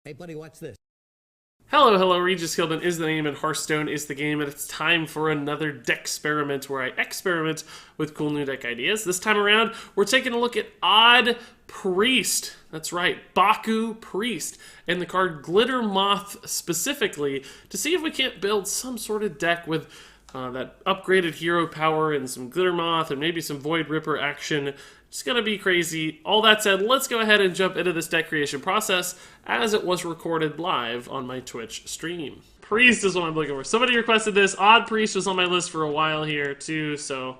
Hey, buddy, watch this. Hello, hello, Regis Gilman is the name and Hearthstone is the game, and it's time for another Decksperiment where I experiment with cool new deck ideas. This time around, we're taking a look at Odd Priest. That's right, Baku Priest, and the card Glitter Moth specifically, to see if we can't build some sort of deck with that upgraded hero power and some Glitter Moth and maybe some Void Ripper action. It's going to be crazy. All that said, let's go ahead and jump into this deck creation process as it was recorded live on my Twitch stream. Priest is what I'm looking for. Somebody requested this. Odd Priest was on my list for a while here too, so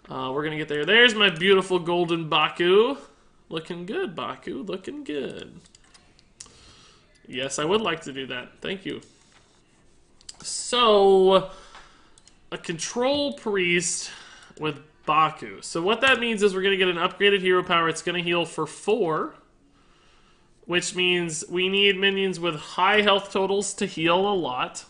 we're going to get there. There's my beautiful golden Baku. Looking good, Baku. Looking good. Yes, I would like to do that. Thank you. So, a control Priest with Baku. So what that means is we're going to get an upgraded hero power. It's going to heal for 4, which means we need minions with high health totals to heal a lot.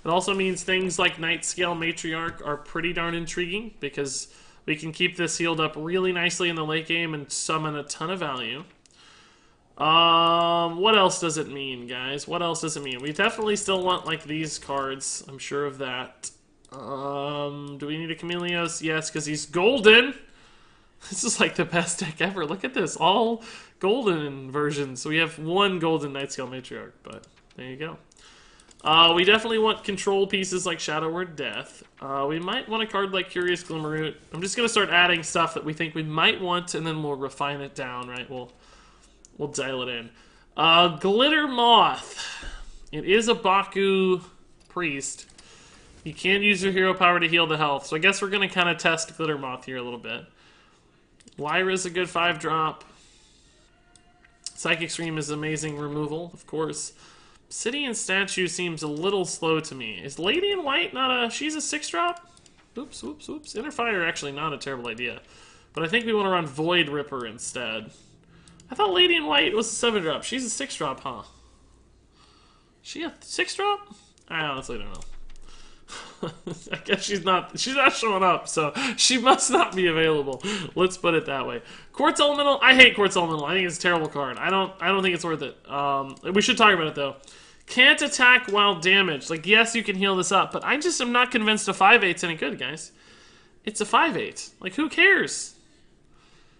It also means things like Nightscale Matriarch are pretty darn intriguing because we can keep this healed up really nicely in the late game and summon a ton of value. What else does it mean, guys? What else does it mean? We definitely still want, like, these cards. I'm sure of that. Do we need a Chameleos? Yes, because he's golden. This is like the best deck ever. Look at this. All golden versions. So we have one golden Nightscale Matriarch, but there you go. We definitely want control pieces like Shadow Word Death. We might want a card like Curious Glimmerroot. I'm just going to start adding stuff that we think we might want, and then we'll refine it down, right? We'll dial it in. Glitter Moth. It is a Baku Priest. You can't use your hero power to heal the health, so I guess we're going to kind of test Glitter Moth here a little bit. Lyra's a good 5-drop. Psychic Stream is amazing removal, of course. Obsidian Statue seems a little slow to me. Is Lady in White not a... She's a 6-drop? Oops, oops, oops. Inner Fire actually not a terrible idea. But I think we want to run Void Ripper instead. I thought Lady in White was a 7-drop. She's a 6-drop, huh? She a 6-drop? I honestly don't know. I guess she's not showing up, so she must not be available. Let's put it that way. Quartz Elemental, I hate Quartz Elemental. I think it's a terrible card. I don't think it's worth it. We should talk about it though. Can't attack while damaged. Like, yes, you can heal this up, but I just am not convinced a 5/8's any good, guys. It's a 5/8. Like, who cares?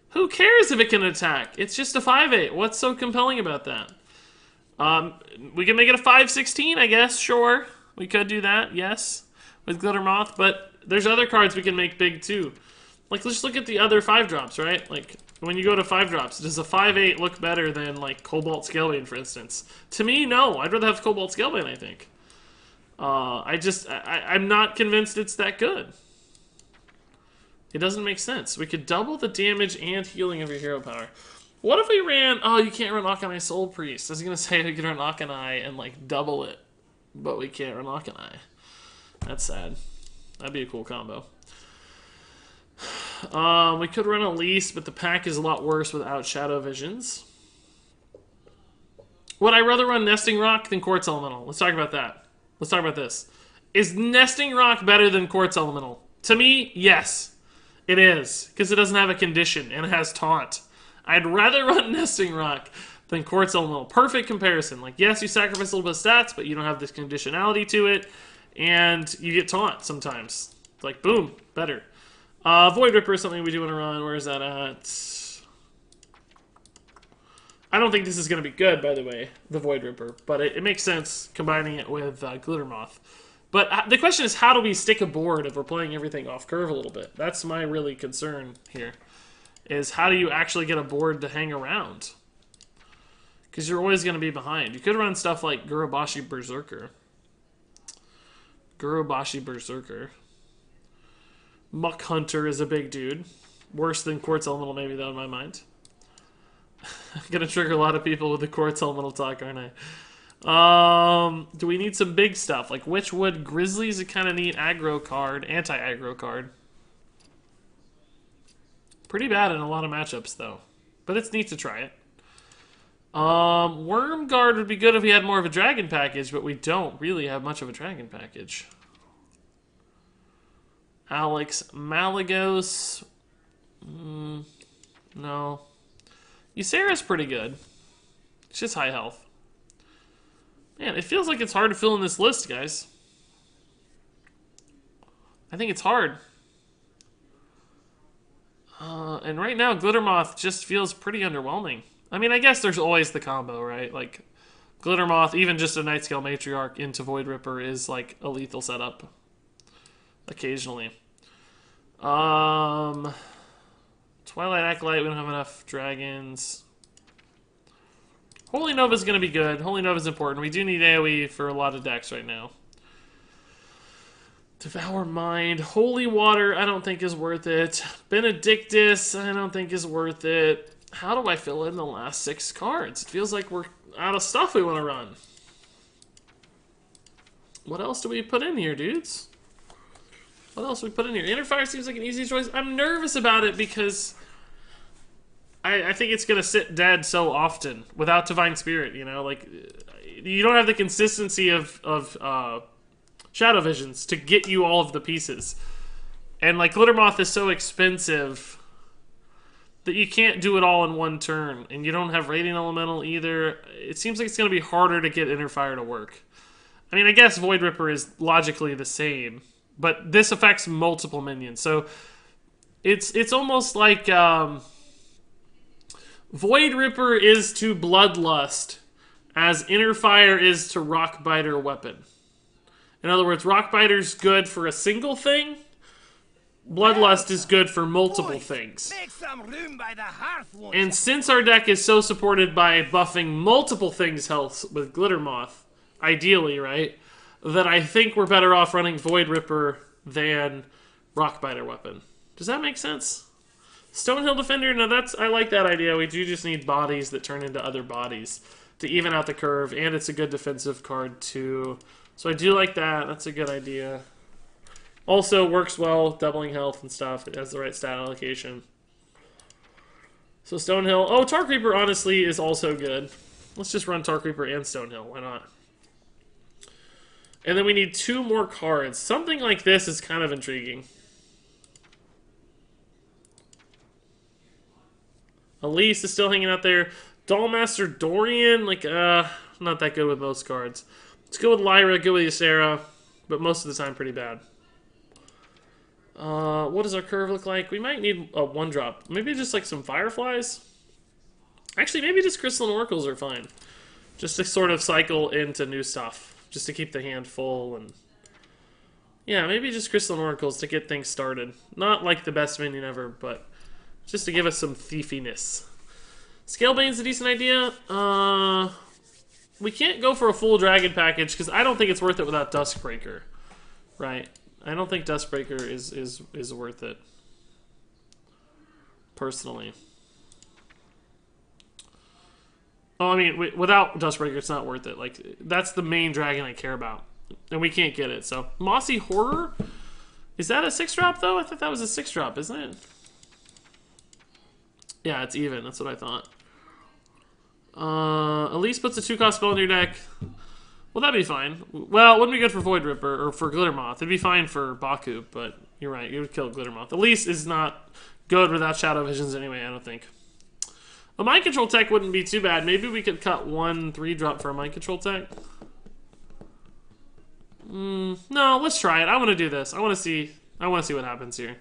Who cares if it can attack? It's just a 5/8. What's so compelling about that? We can make it a 5/16, I guess. Sure, we could do that. Yes. With Glitter Moth, but there's other cards we can make big too. Like, let's look at the other 5-drops, right? Like, when you go to 5-drops, does a 5/8 look better than, like, Cobalt Scalebane, for instance? To me, no. I'd rather have Cobalt Scalebane, I think. I'm not convinced it's that good. It doesn't make sense. We could double the damage and healing of your hero power. What if we ran... Oh, you can't run Akanai Soul Priest. I was going to say we could run Akanai and, like, double it. But we can't run Akanai. That's sad. That'd be a cool combo. We could run Elise, but the pack is a lot worse without Shadow Visions. Would I rather run Nesting Rock than Quartz Elemental? Let's talk about that. Let's talk about this. Is Nesting Rock better than Quartz Elemental? To me, yes. It is. Because it doesn't have a condition, and it has Taunt. I'd rather run Nesting Rock than Quartz Elemental. Perfect comparison. Like, yes, you sacrifice a little bit of stats, but you don't have this conditionality to it. And you get Taunt sometimes. Like, boom, better. Void Ripper is something we do want to run. Where is that at? I don't think this is going to be good, by the way, the Void Ripper. But it makes sense combining it with Glitter Moth. But the question is, how do we stick a board if we're playing everything off curve a little bit? That's my really concern here. Is how do you actually get a board to hang around? Because you're always going to be behind. You could run stuff like Gurubashi Berserker. Gurubashi Berserker. Muck Hunter is a big dude. Worse than Quartz Elemental, maybe, though, in my mind. I'm going to trigger a lot of people with the Quartz Elemental talk, aren't I? Do we need some big stuff? Like Witchwood Grizzly is a kind of neat aggro card. Anti-aggro card. Pretty bad in a lot of matchups, though. But it's neat to try it. Wormguard would be good if we had more of a dragon package, but we don't really have much of a dragon package. Alex Malagos. No. Ysera's pretty good. It's just high health. Man, it feels like it's hard to fill in this list, guys. I think it's hard. And right now, Glitter Moth just feels pretty underwhelming. I mean, I guess there's always the combo, right? Like, Glitter Moth, even just a Night Scale Matriarch into Void Ripper is like a lethal setup. Occasionally. Twilight Acolyte, we don't have enough dragons. Holy Nova's going to be good. Holy Nova's important. We do need AoE for a lot of decks right now. Devour Mind. Holy Water, I don't think is worth it. Benedictus, I don't think is worth it. How do I fill in the last 6 cards? It feels like we're out of stuff we want to run. What else do we put in here, dudes? What else do we put in here? Interfire seems like an easy choice. I'm nervous about it because I think it's going to sit dead so often without Divine Spirit, you know? Like, you don't have the consistency of Shadow Visions to get you all of the pieces. And, like, Glitter Moth is so expensive that you can't do it all in one turn. And you don't have Radiant Elemental either. It seems like it's going to be harder to get Interfire to work. I mean, I guess Void Ripper is logically the same, but this affects multiple minions. So it's almost like Void Ripper is to Bloodlust as Interfire is to Rockbiter Weapon. In other words, Rockbiter's good for a single thing. Bloodlust is good for multiple things. Make some room by the hearth, won't And since our deck is so supported by buffing multiple things health with Glitter Moth, ideally, right, that I think we're better off running Void Ripper than Rockbiter Weapon. Does that make sense? Stonehill Defender, no, I like that idea. We do just need bodies that turn into other bodies to even out the curve, and it's a good defensive card too. So I do like that. That's a good idea. Also works well, doubling health and stuff. It has the right stat allocation. So Stonehill. Oh, Tar Creeper honestly is also good. Let's just run Tar Creeper and Stonehill. Why not? And then we need 2 more cards. Something like this is kind of intriguing. Elise is still hanging out there. Dollmaster Dorian, like, not that good with most cards. Let's go with Lyra, go with Ysera, but most of the time pretty bad. What does our curve look like? We might need a 1-drop. Maybe just like some Fireflies? Actually, maybe just Crystalline Oracles are fine. Just to sort of cycle into new stuff. Just to keep the hand full and... Yeah, maybe just Crystalline Oracles to get things started. Not like the best minion ever, but just to give us some thiefiness. Scalebane's a decent idea. We can't go for a full dragon package because I don't think it's worth it without Duskbreaker. Right? I don't think Duskbreaker is worth it. Personally. Oh, I mean, without Duskbreaker, it's not worth it. Like, that's the main dragon I care about. And we can't get it, so. Mossy Horror? Is that a 6-drop, though? I thought that was a 6-drop, isn't it? Yeah, it's even. That's what I thought. Elise puts a 2-cost spell in your deck. Well, that'd be fine. Well, it wouldn't be good for Void Ripper or for Glitter Moth. It'd be fine for Baku, but you're right. You would kill Glitter Moth. Elise is not good without Shadow Visions anyway, I don't think. A Mind Control tech wouldn't be too bad. Maybe we could cut 1 3-drop for a Mind Control tech. No, let's try it. I want to do this. I want to see what happens here.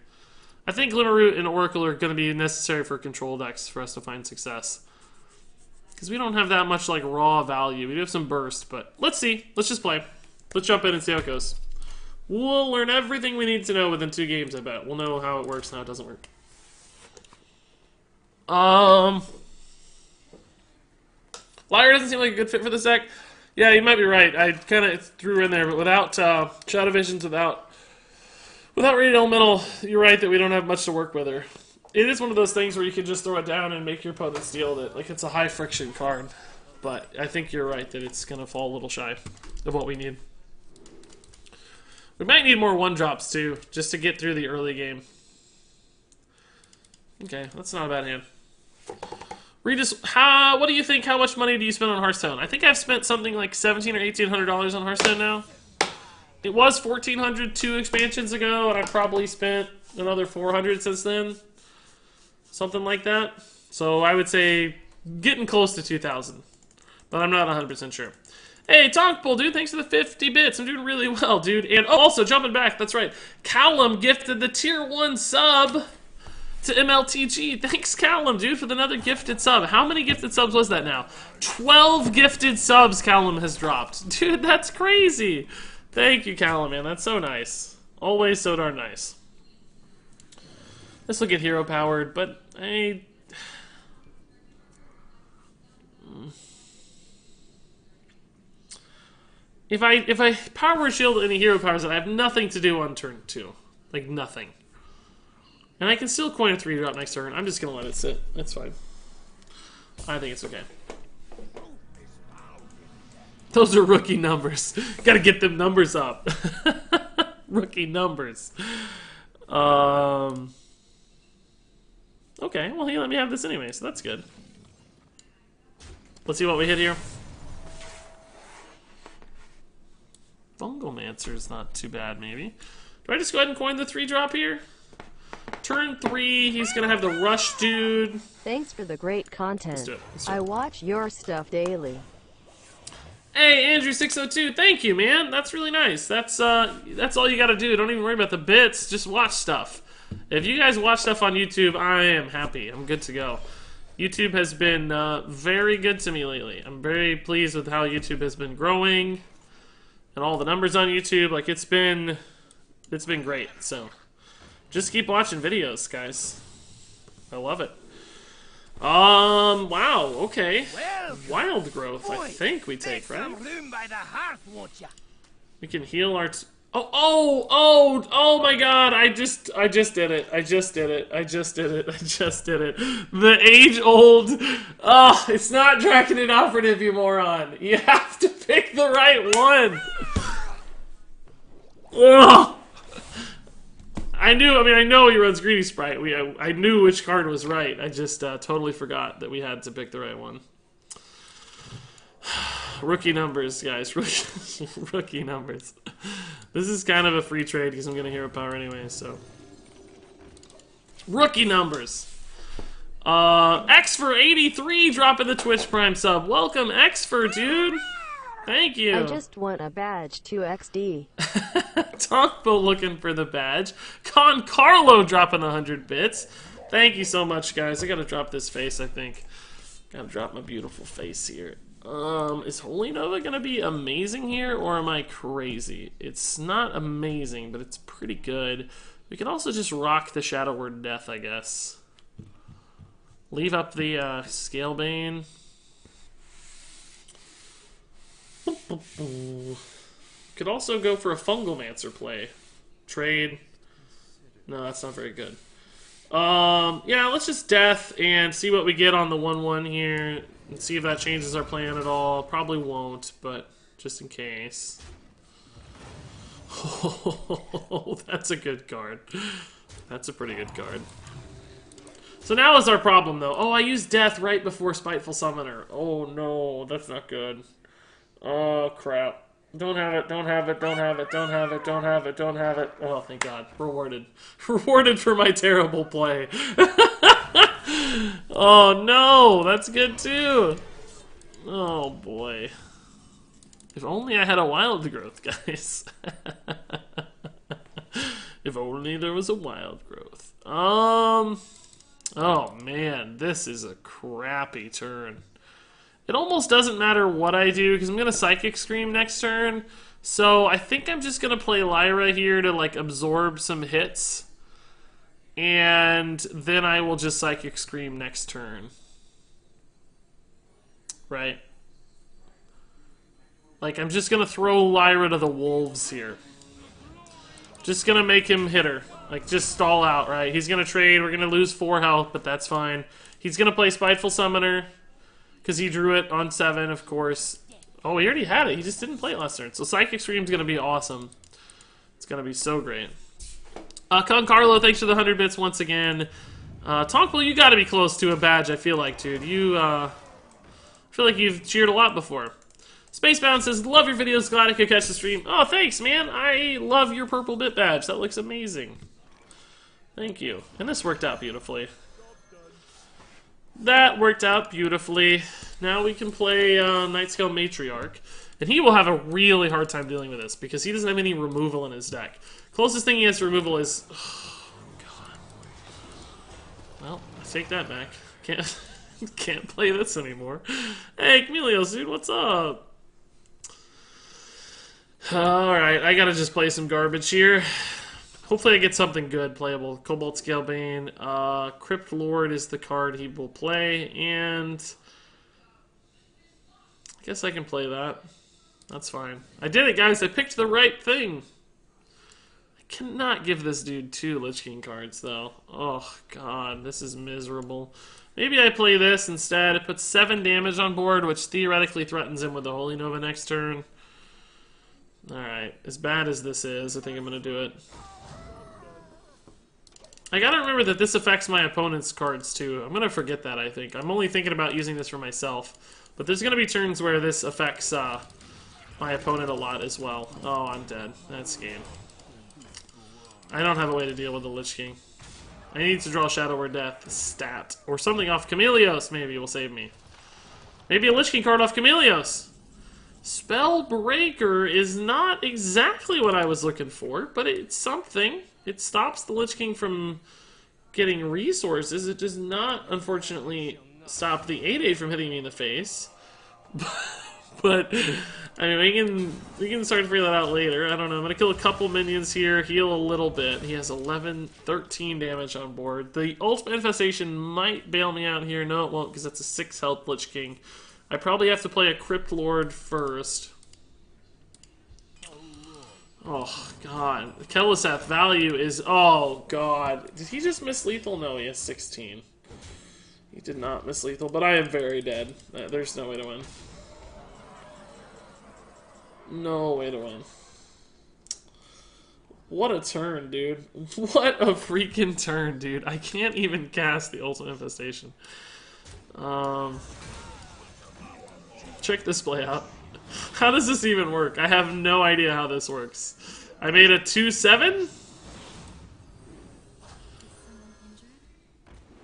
I think Glimmerroot and Oracle are going to be necessary for control decks for us to find success. Because we don't have that much, like, raw value. We do have some burst, but let's see. Let's just play. Let's jump in and see how it goes. We'll learn everything we need to know within 2 games, I bet. We'll know how it works and how it doesn't work. Lyra doesn't seem like a good fit for this deck. Yeah, you might be right. I kind of threw her in there, but without Shadow Visions, without Radiant Elemental, you're right that we don't have much to work with her. It is one of those things where you can just throw it down and make your opponent steal it. Like, it's a high-friction card. But I think you're right that it's going to fall a little shy of what we need. We might need more 1-drops, too, just to get through the early game. Okay, that's not a bad hand. Regis, what do you think? How much money do you spend on Hearthstone? I think I've spent something like $1,700 or $1,800 on Hearthstone now. It was $1,400 2 expansions ago, and I probably spent another $400 since then. Something like that. So I would say getting close to 2,000, but I'm not 100% sure. Hey, Tonkbull, dude, thanks for the 50 bits. I'm doing really well, dude. And also, jumping back, that's right. Callum gifted the tier 1 sub to MLTG. Thanks, Callum, dude, for another gifted sub. How many gifted subs was that now? 12 gifted subs Callum has dropped. Dude, that's crazy. Thank you, Callum, man. That's so nice. Always so darn nice. This will get hero powered, but If I power shield any hero powers, I have nothing to do on turn 2. Like, nothing. And I can still coin a 3-drop next turn. I'm just gonna let it sit. That's fine. I think it's okay. Those are rookie numbers. Gotta get them numbers up. Rookie numbers. Okay, well, he let me have this anyway, so that's good. Let's see what we hit here. Fungalmancer's not too bad, maybe. Do I just go ahead and coin the 3-drop here? Turn 3, he's gonna have the rush dude. Thanks for the great content. Let's do it. Let's do it. I watch your stuff daily. Hey, Andrew602, thank you, man. That's really nice. That's all you gotta do. Don't even worry about the bits. Just watch stuff. If you guys watch stuff on YouTube, I am happy. I'm good to go. YouTube has been very good to me lately. I'm very pleased with how YouTube has been growing. And all the numbers on YouTube, like it's been great. So just keep watching videos, guys. I love it. Wow, okay. Well, Wild growth, boy, I think we take, make right? some room by the hearth, won't ya? We can heal our oh my god, I just did it. I just did it. The age-old it's not Draconin Operative, you moron. You have to pick the right one. Ugh. I know he runs Greedy Sprite. I knew which card was right. I just totally forgot that we had to pick the right one. Rookie numbers, guys. Rookie numbers. This is kind of a free trade because I'm going to hero power anyway, so. Rookie numbers. X for 83 dropping the Twitch Prime sub. Welcome, X for, dude. Thank you. I just want a badge 2XD. Tonkbo looking for the badge. Con Carlo dropping 100 bits. Thank you so much, guys. I gotta drop this face, I think. Gotta drop my beautiful face here. Is Holy Nova gonna be amazing here, or am I crazy? It's not amazing, but it's pretty good. We can also just rock the Shadow Word Death, I guess. Leave up the Scalebane. Could also go for a Fungalmancer play. Trade. No, that's not very good. Yeah, let's just Death and see what we get on the 1/1 here. And see if that changes our plan at all. Probably won't, but just in case. Oh, that's a good card. That's a pretty good card. So now is our problem, though. Oh, I used Death right before Spiteful Summoner. Oh, no, that's not good. Oh, crap. Don't have it, don't have it, don't have it, don't have it, don't have it, don't have it. Oh, thank God. Rewarded. Rewarded for my terrible play. Oh, no. That's good, too. Oh, boy. If only I had a wild growth, guys. If only there was a wild growth. Oh, man. This is a crappy turn. It almost doesn't matter what I do, because I'm going to Psychic Scream next turn. So I think I'm just going to play Lyra here to, like, absorb some hits. And then I will just Psychic Scream next turn. Right? Like, I'm just going to throw Lyra to the wolves here. Just going to make him hit her. Like, just stall out, right? He's going to trade. We're going to lose 4 health, but that's fine. He's going to play Spiteful Summoner. Because he drew it on 7, of course. Oh, he already had it. He just didn't play it last turn. So Psychic Scream's going to be awesome. It's going to be so great. Con Carlo, thanks for the 100 bits once again. Tonkbull, you got to be close to a badge, I feel like, dude. You, I feel like you've cheered a lot before. Spacebound says, love your videos. Glad I could catch the stream. Oh, thanks, man. I love your purple bit badge. That looks amazing. Thank you. And this worked out beautifully. That worked out beautifully. Now we can play Nightscale Matriarch. And he will have a really hard time dealing with this because he doesn't have any removal in his deck. Closest thing he has to removal is... Oh, God. Well, I take that back. Can't play this anymore. Hey, Chameleos, dude, what's up? Alright, I gotta just play some garbage here. Hopefully I get something good playable. Cobalt Scalebane. Crypt Lord is the card he will play, and... I guess I can play that. That's fine. I did it, guys. I picked the right thing. I cannot give this dude 2 Lich King cards, though. Oh, God. This is miserable. Maybe I play this instead. It puts 7 damage on board, which theoretically threatens him with the Holy Nova next turn. Alright. As bad as this is, I think I'm going to do it. I gotta remember that this affects my opponent's cards, too. I'm going to forget that, I think. I'm only thinking about using this for myself. But there's going to be turns where this affects my opponent a lot as well. Oh, I'm dead. That's game. I don't have a way to deal with the Lich King. I need to draw Shadow or Death stat. Or something off Chameleos, maybe, will save me. Maybe a Lich King card off Chameleos. Spellbreaker is not exactly what I was looking for, but it's something. It stops the Lich King from getting resources. It does not, unfortunately, stop the 8/8 from hitting me in the face. But I mean, we can start to figure that out later. I don't know. I'm gonna kill a couple minions here, heal a little bit. He has 13 damage on board. The Ultimate Infestation might bail me out here. No, it won't, because that's a 6 health Lich King. I probably have to play a Crypt Lord first. Oh, God. The Kel'Thuzad value is... Oh, God. Did he just miss lethal? No, he has 16. He did not miss lethal, but I am very dead. There's no way to win. No way to win. What a turn, dude. What a freaking turn, dude. I can't even cast the Ultimate Infestation. Check this play out. How does this even work? I have no idea how this works. I made a 2/7?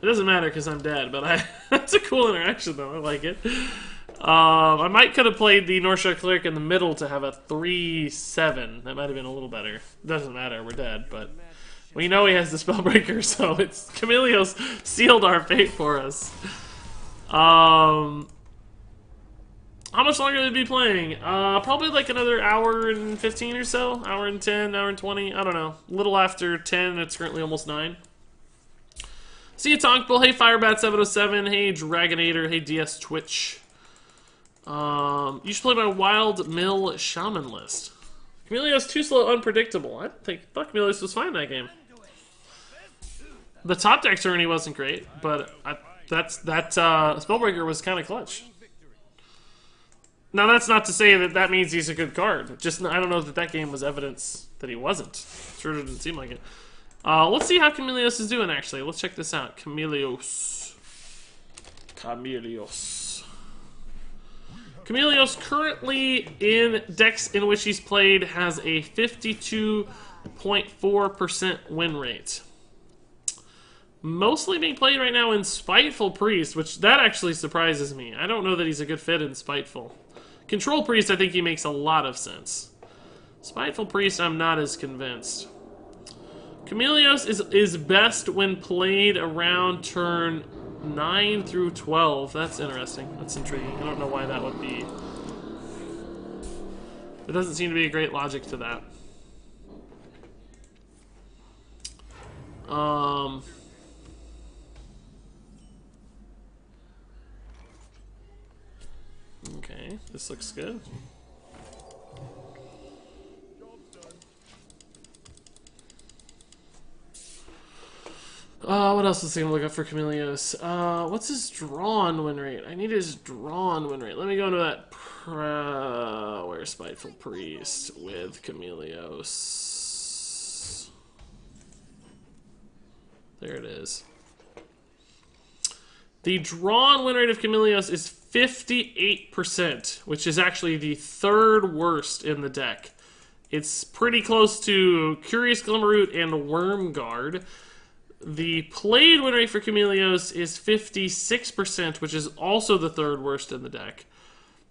It doesn't matter because I'm dead, but that's a cool interaction though. I like it. I might could have played the Northshire Cleric in the middle to have a 3/7. That might have been a little better. Doesn't matter, we're dead, but we know he has the Spellbreaker, so it's Chameleos sealed our fate for us. How much longer will they be playing? Probably like another hour and 15 or so. Hour and 10, hour and 20. I don't know. A little after 10. It's currently almost 9. See you, Tonkbull. Hey, Firebat707. Hey, Dragonator. Hey, DS Twitch. You should play my Wild Mill Shaman list. Chameleos too slow, unpredictable. I thought Chameleos was fine in that game. The top deck turn he wasn't great, but that Spellbreaker was kind of clutch. Now, that's not to say that means he's a good card. Just, I don't know that game was evidence that he wasn't. Sure didn't seem like it. Let's see how Chameleos is doing, actually. Let's check this out. Chameleos. Chameleos currently in decks in which he's played has a 52.4% win rate. Mostly being played right now in Spiteful Priest, which that actually surprises me. I don't know that he's a good fit in Spiteful. Control Priest, I think he makes a lot of sense. Spiteful Priest, I'm not as convinced. Chameleos is best when played around turn 9 through 12. That's interesting. That's intriguing. I don't know why that would be. There doesn't seem to be a great logic to that. Okay, this looks good. What else is he gonna look up for Chameleos? What's his drawn win rate? I need his drawn win rate. Let me go into that. Where's Spiteful Priest with Chameleos? There it is. The drawn win rate of Chameleos is 58%, which is actually the 3rd worst in the deck. It's pretty close to Curious Glimmerroot and Wormguard. The played win rate for Chameleos is 56%, which is also the third worst in the deck.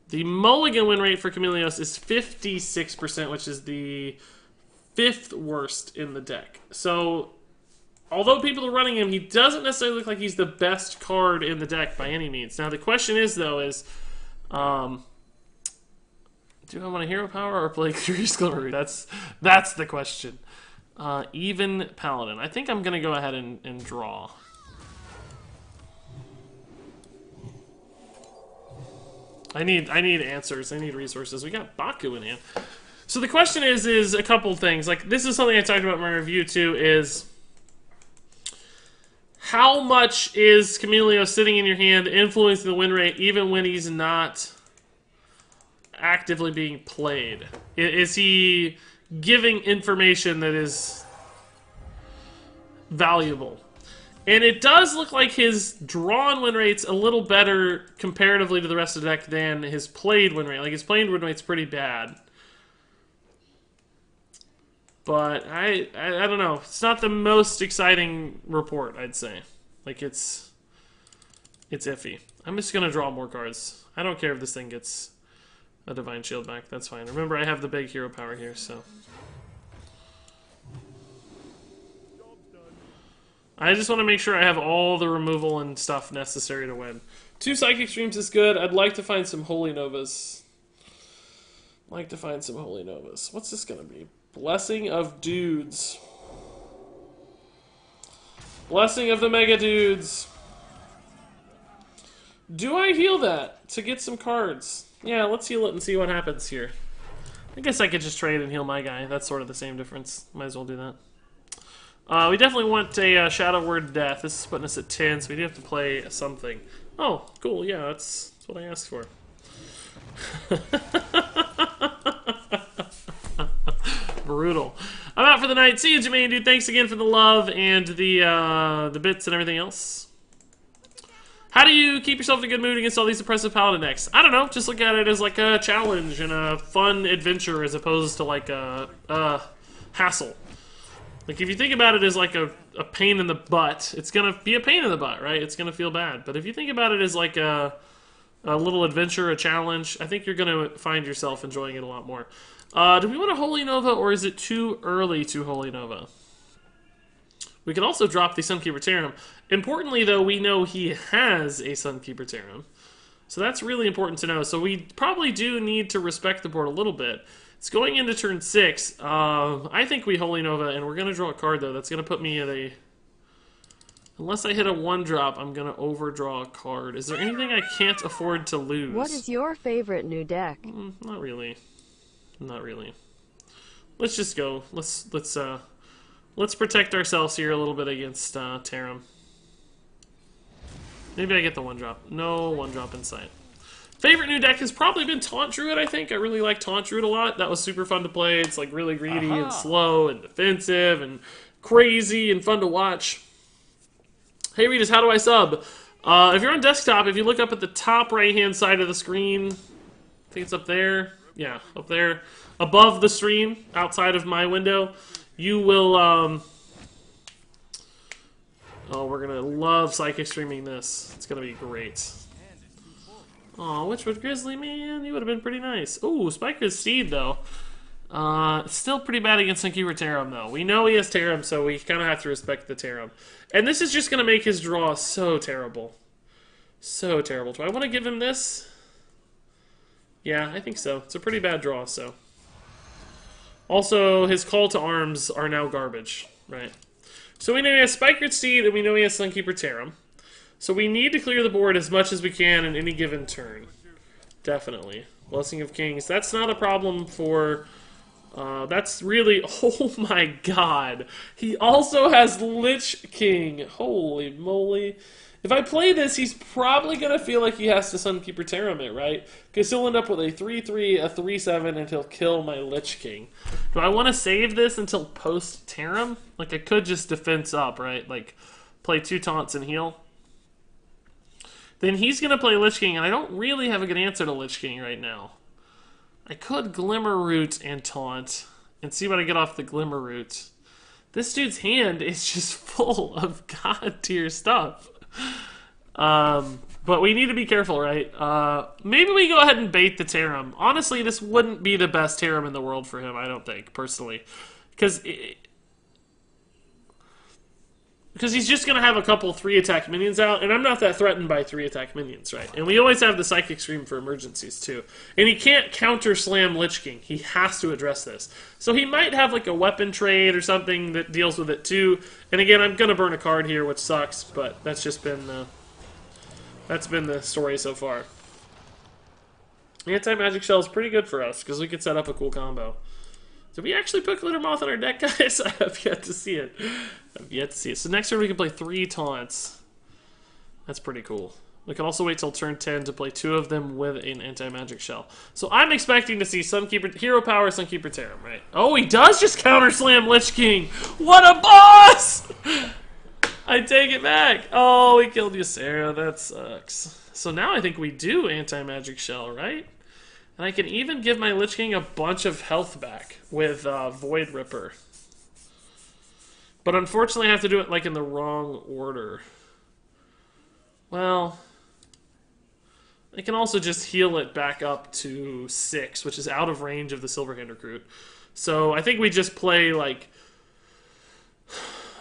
The mulligan win rate for Chameleos is 56%, which is the fifth worst in the deck. So, although people are running him, he doesn't necessarily look like he's the best card in the deck by any means. Now, the question is, though, do I want a hero power or play Curious Glimmer? That's the question. Even Paladin. I think I'm going to go ahead and draw. I need answers. I need resources. We got Baku in hand. So the question is a couple things. Like, this is something I talked about in my review too, is how much is Chameleos sitting in your hand influencing the win rate even when he's not actively being played? Is he giving information that is valuable? And it does look like his drawn win rate's a little better comparatively to the rest of the deck than his played win rate. Like, his played win rate's pretty bad. But I don't know. It's not the most exciting report, I'd say. Like, it's iffy. I'm just gonna draw more cards. I don't care if this thing gets a Divine Shield back. That's fine. Remember, I have the big hero power here, so. I just want to make sure I have all the removal and stuff necessary to win. 2 Psychic Streams is good. I'd like to find some Holy Novas. What's this going to be? Blessing of Dudes. Blessing of the Mega Dudes. Do I heal that to get some cards? Yeah, let's heal it and see what happens here. I guess I could just trade and heal my guy. That's sort of the same difference. Might as well do that. We definitely want a Shadow Word Death. This is putting us at 10, so we do have to play something. Oh, cool. Yeah, that's what I asked for. Brutal. I'm out for the night. See you, Jermaine, dude. Thanks again for the love and the bits and everything else. How do you keep yourself in a good mood against all these oppressive paladin decks? I don't know. Just look at it as like a challenge and a fun adventure as opposed to like a hassle. Like, if you think about it as like a pain in the butt, it's going to be a pain in the butt, right? It's going to feel bad. But if you think about it as like a little adventure, a challenge, I think you're going to find yourself enjoying it a lot more. Do we want a Holy Nova, or is it too early to Holy Nova? We can also drop the Sunkeeper Tarim. Importantly, though, we know he has a Sunkeeper Tarim. So that's really important to know. So we probably do need to respect the board a little bit. It's going into turn 6. I think we Holy Nova, and we're going to draw a card, though. That's going to put me at a... Unless I hit a 1-drop, I'm going to overdraw a card. Is there anything I can't afford to lose? What is your favorite new deck? Not really. Not really. Let's just go. Let's protect ourselves here a little bit against Tarim. Maybe I get the 1-drop. No 1-drop in sight. Favorite new deck has probably been Taunt Druid, I think. I really like Taunt Druid a lot. That was super fun to play. It's like really greedy and slow and defensive and crazy and fun to watch. Hey, Regis, how do I sub? If you're on desktop, if you look up at the top right-hand side of the screen, I think it's up there. Yeah, up there. Above the stream, outside of my window, you will... Oh, we're going to love Psychic Streaming this. It's going to be great. Aw, Witchwood Grizzly, man, you would have been pretty nice. Ooh, Spiker's Steed, though. Still pretty bad against Sunkeeper Tarim, though. We know he has Tarim, so we kind of have to respect the Tarim. And this is just going to make his draw so terrible. So terrible. Do I want to give him this? Yeah, I think so. It's a pretty bad draw, so. Also, his Call to Arms are now garbage, right? So we know he has Spikered Steed, and we know he has Sunkeeper Tarim. So we need to clear the board as much as we can in any given turn. Definitely. Blessing of Kings. That's not a problem for... that's really... Oh my god. He also has Lich King. Holy moly. If I play this, he's probably going to feel like he has to Sunkeeper Tarim it, right? Because he'll end up with a 3-3, a 3-7, and he'll kill my Lich King. Do I want to save this until post-Tarim? Like, I could just defense up, right? Like, play 2 taunts and heal. Then he's going to play Lich King, and I don't really have a good answer to Lich King right now. I could Glimmer Root and taunt, and see what I get off the Glimmer Root. This dude's hand is just full of god tier stuff. But we need to be careful, right? Maybe we go ahead and bait the Tarim. Honestly, this wouldn't be the best Tarim in the world for him, I don't think, personally. Because he's just going to have a couple 3-attack minions out, and I'm not that threatened by 3-attack minions, right? And we always have the Psychic Scream for emergencies, too. And he can't counter-slam Lich King. He has to address this. So he might have, like, a weapon trade or something that deals with it, too. And again, I'm going to burn a card here, which sucks, but that's just been... that's been the story so far. Anti-Magic Shell is pretty good for us, because we could set up a cool combo. Did we actually put Glitter Moth in our deck, guys? I have yet to see it. I've yet to see it. So next turn we can play 3 taunts. That's pretty cool. We can also wait till turn 10 to play 2 of them with an Anti-Magic Shell. So I'm expecting to see Sunkeeper, Hero Power, Sunkeeper Tarim, right? Oh, he does just counter slam Lich King! What a boss! I take it back. Oh, he killed Ysera. That sucks. So now I think we do Anti-Magic Shell, right? And I can even give my Lich King a bunch of health back with Void Ripper. But unfortunately I have to do it like in the wrong order. Well, I can also just heal it back up to 6, which is out of range of the Silverhand Recruit. So I think we just play like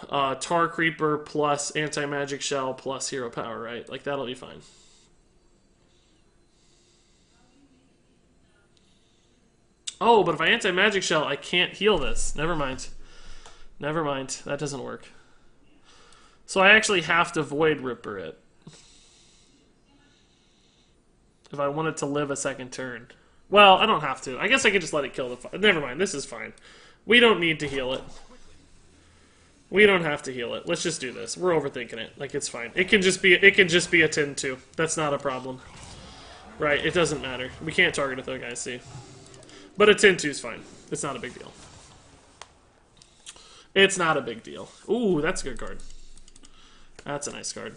Tar Creeper plus Anti-Magic Shell plus Hero Power, right? Like that'll be fine. Oh, but if I Anti-Magic Shell, I can't heal this. Never mind. Never mind. That doesn't work. So I actually have to Void Ripper it. If I want it to live a second turn. Well, I don't have to. I guess I could just let it kill the... Never mind. This is fine. We don't need to heal it. We don't have to heal it. Let's just do this. We're overthinking it. Like, it's fine. It can just be a 10-2. That's not a problem. Right, it doesn't matter. We can't target it though, guys, see? But a 10-2 is fine. It's not a big deal. It's not a big deal. Ooh, that's a good card. That's a nice card.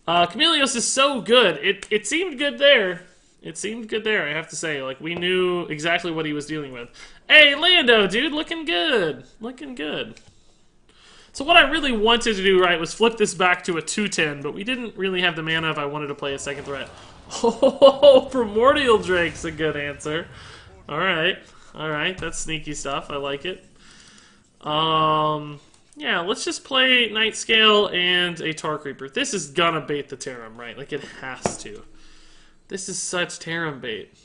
Chameleos is so good. It seemed good there. It seemed good there, I have to say. Like, we knew exactly what he was dealing with. Hey, Lando, dude, looking good. Looking good. So what I really wanted to do, right, was flip this back to a 2-10, but we didn't really have the mana if I wanted to play a second threat. Oh, Primordial Drake's a good answer. Alright. Alright, that's sneaky stuff. I like it. Yeah, let's just play Night Scale and a Tar Creeper. This is gonna bait the Tarim, right? Like, it has to. This is such Tarim bait.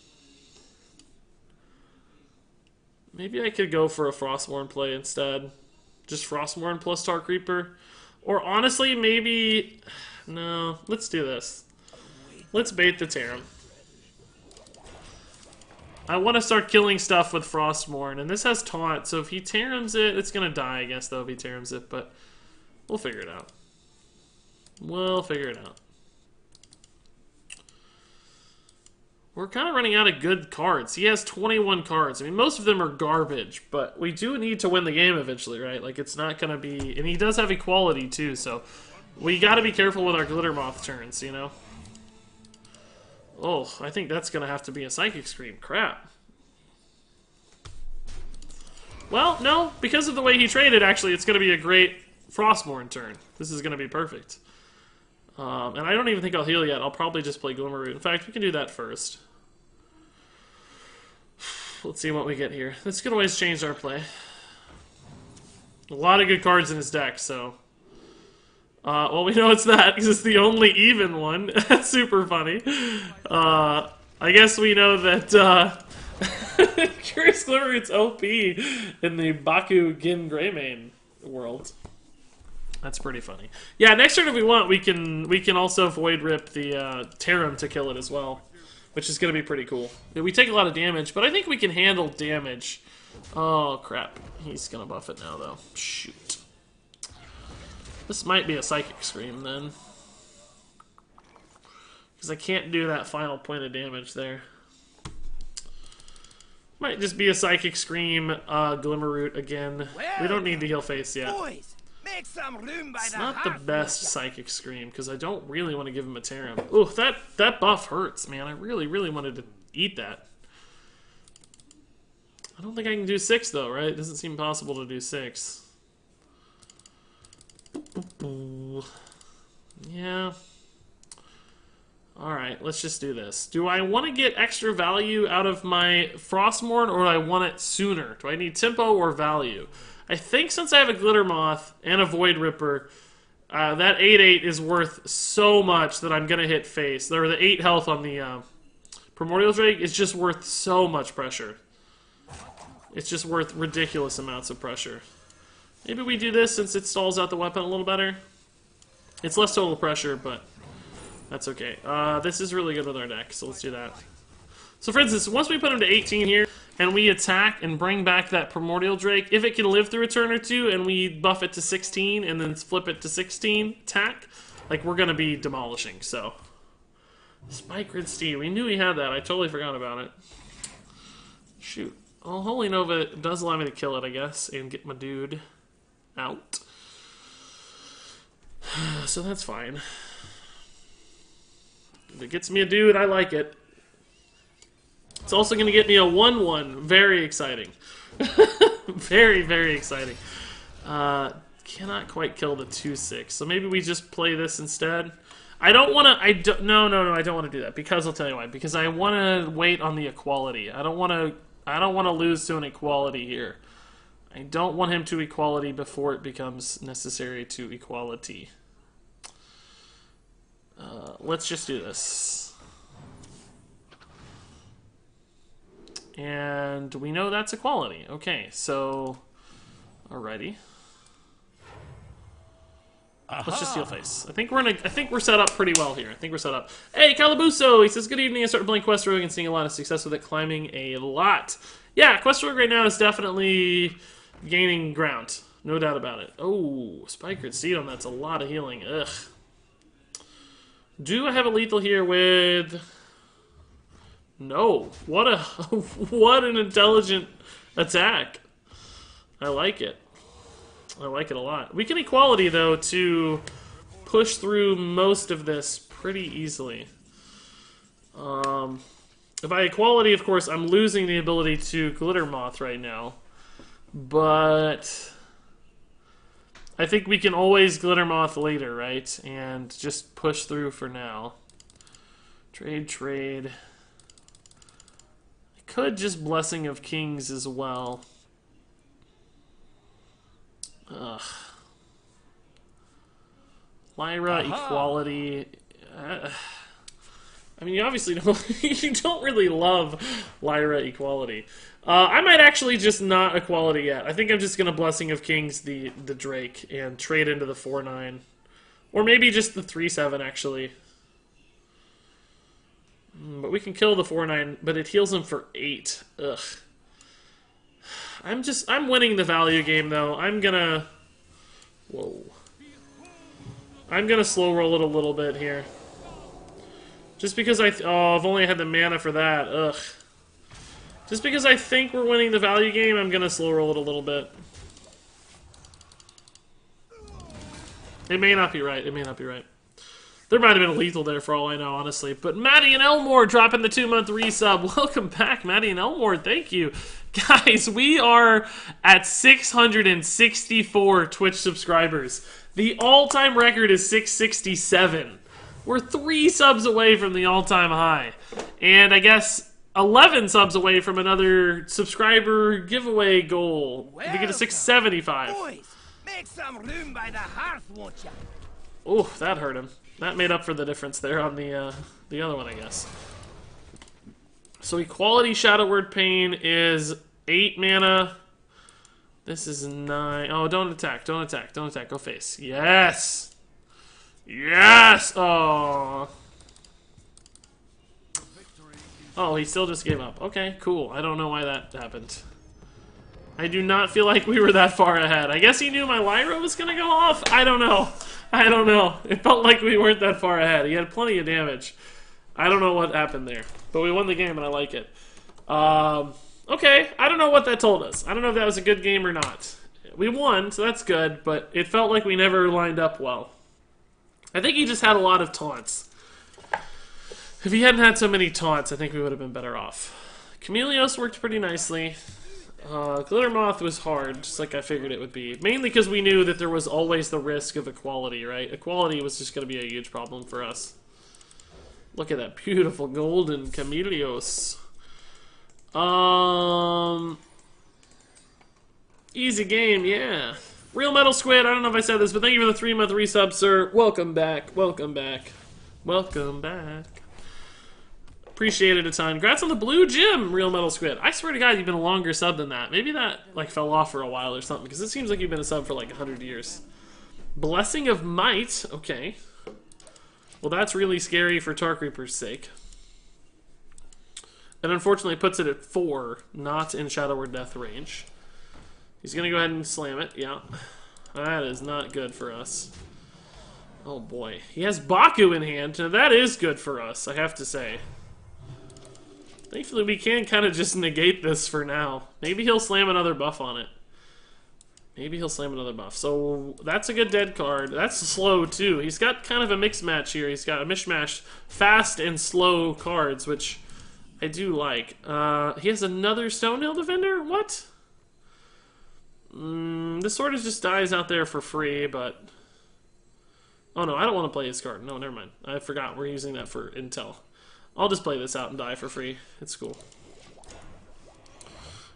Maybe I could go for a Frostmourne play instead. Just Frostmourne plus Tar Creeper. Or honestly, maybe... No, let's do this. Let's bait the Tarim. I want to start killing stuff with Frostmourne, and this has Taunt, so if he Tarims it, it's going to die, I guess, though, if he Tarims it, but we'll figure it out. We'll figure it out. We're kind of running out of good cards. He has 21 cards. I mean, most of them are garbage, but we do need to win the game eventually, right? Like, it's not going to be... And he does have equality, too, so we got to be careful with our Glitter Moth turns, you know? Oh, I think that's going to have to be a Psychic Scream. Crap. Well, no, because of the way he traded, actually, it's going to be a great Frostmourne turn. This is going to be perfect. And I don't even think I'll heal yet. I'll probably just play Glimmerroot. In fact, we can do that first. Let's see what we get here. This could always change our play. A lot of good cards in his deck, so... well, we know it's that, because it's the only even one. That's super funny. I guess we know that, Curious Glimmerroot's OP in the Baku Gin Greymane world. That's pretty funny. Yeah, next turn if we want, we can also Void Rip the Tarim to kill it as well, which is going to be pretty cool. We take a lot of damage, but I think we can handle damage. Oh, crap. He's going to buff it now, though. Shoot. This might be a Psychic Scream, then. Because I can't do that final point of damage there. Might just be a Psychic Scream, Glimmerroot again. We don't need to heal face yet. Boys, make some room by It's not the best Psychic Scream, because I don't really want to give him a Tarim. Ooh, that buff hurts, man. I really, really wanted to eat that. I don't think I can do 6 though, right? It doesn't seem possible to do 6. Yeah. Alright, let's just do this. Do I want to get extra value out of my Frostmourne, or do I want it sooner? Do I need tempo or value? I think since I have a Glitter Moth and a Void Ripper, that 8/8 is worth so much that I'm going to hit face. Or the 8 health on the Primordial Drake is just worth so much pressure. It's just worth ridiculous amounts of pressure. Maybe we do this since it stalls out the weapon a little better. It's less total pressure, but that's okay. This is really good with our deck, so let's do that. So for instance, once we put him to 18 here, and we attack and bring back that Primordial Drake, if it can live through a turn or two, and we buff it to 16, and then flip it to 16, attack, like, we're gonna be demolishing, so. Spike Grid Steed, we knew he had that, I totally forgot about it. Shoot. Well, Holy Nova does allow me to kill it, I guess, and get my dude out. So that's fine. If it gets me a dude, I like it. It's also going to get me a 1/1. Very exciting. Very, very exciting. Cannot quite kill the 2/6. So maybe we just play this instead. I don't want to... No, I don't want to do that. Because I'll tell you why. Because I want to wait on the equality. I don't want to lose to an equality here. I don't want him to equality before it becomes necessary to equality. Let's just do this. And we know that's equality. Okay, so... Alrighty. Let's just steal face. I think we're set up pretty well here. I think we're set up. Hey, Calabuso! He says, good evening. I started playing Quest Rogue and seeing a lot of success with it, climbing a lot. Yeah, Quest Rogue right now is definitely gaining ground. No doubt about it. Oh, Spike Grid Seed on that's a lot of healing. Ugh. Do I have a lethal here with... No. What a what an intelligent attack. I like it. I like it a lot. We can equality, though, to push through most of this pretty easily. If I equality, of course, I'm losing the ability to Glitter Moth right now. But I think we can always Glitter Moth later, right? And just push through for now. Trade. I could just Blessing of Kings as well. Ugh. Lyra, equality. I mean, you obviously don't. You don't really love Lyra equality. I might actually just not equality yet. I think I'm just gonna Blessing of Kings the Drake and trade into the 4/9, or maybe just the 3/7 actually. But we can kill the 4/9, but it heals him for 8. Ugh. I'm winning the value game, though. I'm gonna slow roll it a little bit here. Just because I've only had the mana for that. Ugh. Just because I think we're winning the value game, I'm gonna slow roll it a little bit. It may not be right. It may not be right. There might have been a lethal there for all I know, honestly. But Maddie and Elmore dropping the 2-month resub. Welcome back, Maddie and Elmore. Thank you. Guys, we are at 664 Twitch subscribers. The all-time record is 667. We're 3 subs away from the all-time high. And I guess 11 subs away from another subscriber giveaway goal. We get to 675. Boys, make some room by the hearth, won't ya? Oh, that hurt him. That made up for the difference there on the other one, I guess. So equality Shadow Word Pain is 8 mana. This is 9. Oh, don't attack. Don't attack. Don't attack. Go face. Yes! Yes! Oh. Oh, he still just gave up. Okay, cool. I don't know why that happened. I do not feel like we were that far ahead. I guess he knew my Lyra was going to go off? I don't know. I don't know. It felt like we weren't that far ahead. He had plenty of damage. I don't know what happened there. But we won the game, and I like it. Okay, I don't know what that told us. I don't know if that was a good game or not. We won, so that's good, but it felt like we never lined up well. I think he just had a lot of taunts. If he hadn't had so many taunts, I think we would have been better off. Chameleos worked pretty nicely. Glitter Moth was hard, just like I figured it would be. Mainly because we knew that there was always the risk of equality, right? Equality was just going to be a huge problem for us. Look at that beautiful golden Chameleos. Easy game, yeah. Real Metal Squid, I don't know if I said this, but thank you for the 3-month resub, sir. Welcome back, welcome back, welcome back. Appreciate it a ton. Congrats on the blue gym, Real Metal Squid. I swear to God, you've been a longer sub than that. Maybe that like fell off for a while or something, because it seems like you've been a sub for like 100 years. Blessing of Might, okay. Well, that's really scary for Tark Reaper's sake. That unfortunately puts it at 4, not in Shadow or Death range. He's going to go ahead and slam it, yeah. That is not good for us. Oh boy. He has Baku in hand. Now that is good for us, I have to say. Thankfully we can kind of just negate this for now. Maybe he'll slam another buff on it. Maybe he'll slam another buff. So that's a good dead card. That's slow too. He's got kind of a mixed match here. He's got a mishmash fast and slow cards, which I do like. He has another Stonehill Defender? What? This sort of just dies out there for free, but... Oh no, I don't want to play his card. No, never mind. I forgot we're using that for intel. I'll just play this out and die for free. It's cool.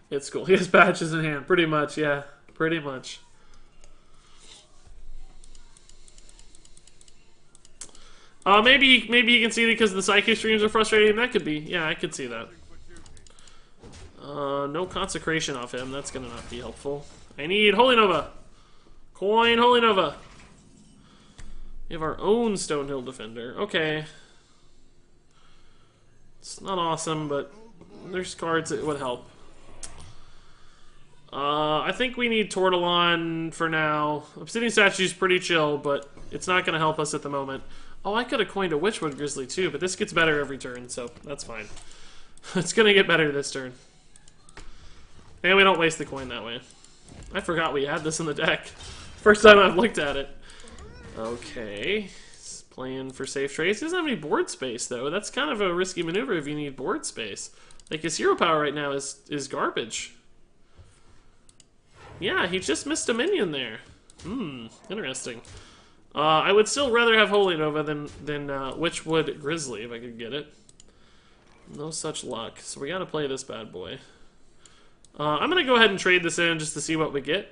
It's cool. He has patches in hand. Pretty much, yeah. Pretty much. Maybe you can see it because the psychic streams are frustrating. That could be. Yeah, I could see that. No consecration off him. That's gonna not be helpful. I need Holy Nova. Coin Holy Nova. We have our own Stonehill Defender. Okay. It's not awesome, but there's cards that would help. I think we need Tortolon for now. Obsidian Statue's pretty chill, but it's not going to help us at the moment. Oh, I could have coined a Witchwood Grizzly too, but this gets better every turn, so that's fine. It's going to get better this turn. And we don't waste the coin that way. I forgot we had this in the deck. First time I've looked at it. Okay. He's playing for safe trades. He doesn't have any board space, though. That's kind of a risky maneuver if you need board space. Like, his hero power right now is garbage. Yeah, he just missed a minion there. Interesting. I would still rather have Holy Nova than Witchwood Grizzly if I could get it. No such luck. So we gotta play this bad boy. I'm gonna go ahead and trade this in just to see what we get.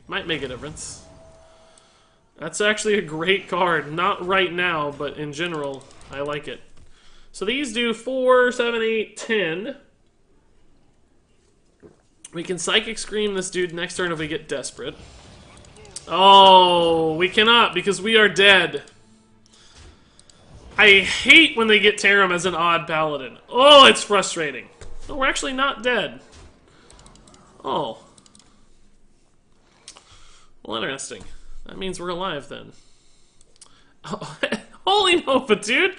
Might make a difference. That's actually a great card. Not right now, but in general, I like it. So these do 4, 7, 8, 10. We can Psychic Scream this dude next turn if we get desperate. Oh, we cannot because we are dead. I hate when they get Tarim as an odd paladin. Oh, it's frustrating. Oh, we're actually not dead. Oh. Well, interesting. That means we're alive then. Oh, Holy Nova, dude!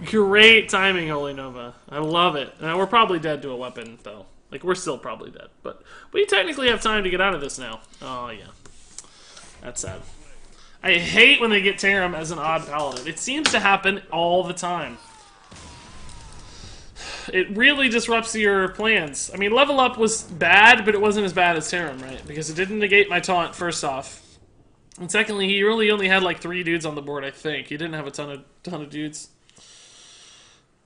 Great timing, Holy Nova. I love it. Now, we're probably dead to a weapon, though. Like, we're still probably dead. But we technically have time to get out of this now. Oh, yeah. That's sad. I hate when they get Tarim as an odd paladin. It seems to happen all the time. It really disrupts your plans. I mean, level up was bad, but it wasn't as bad as Tarim, right? Because it didn't negate my taunt, first off. And secondly, he really only had like 3 dudes on the board, I think. He didn't have a ton of dudes.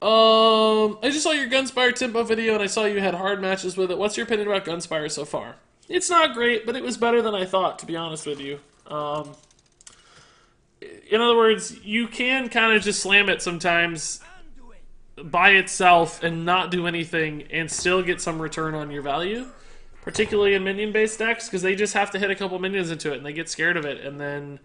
I just saw your Gunspire Tempo video, and I saw you had hard matches with it. What's your opinion about Gunspire so far? It's not great, but it was better than I thought, to be honest with you. In other words, you can kind of just slam it sometimes by itself and not do anything and still get some return on your value. Particularly in minion-based decks, because they just have to hit a couple minions into it, and they get scared of it, and then,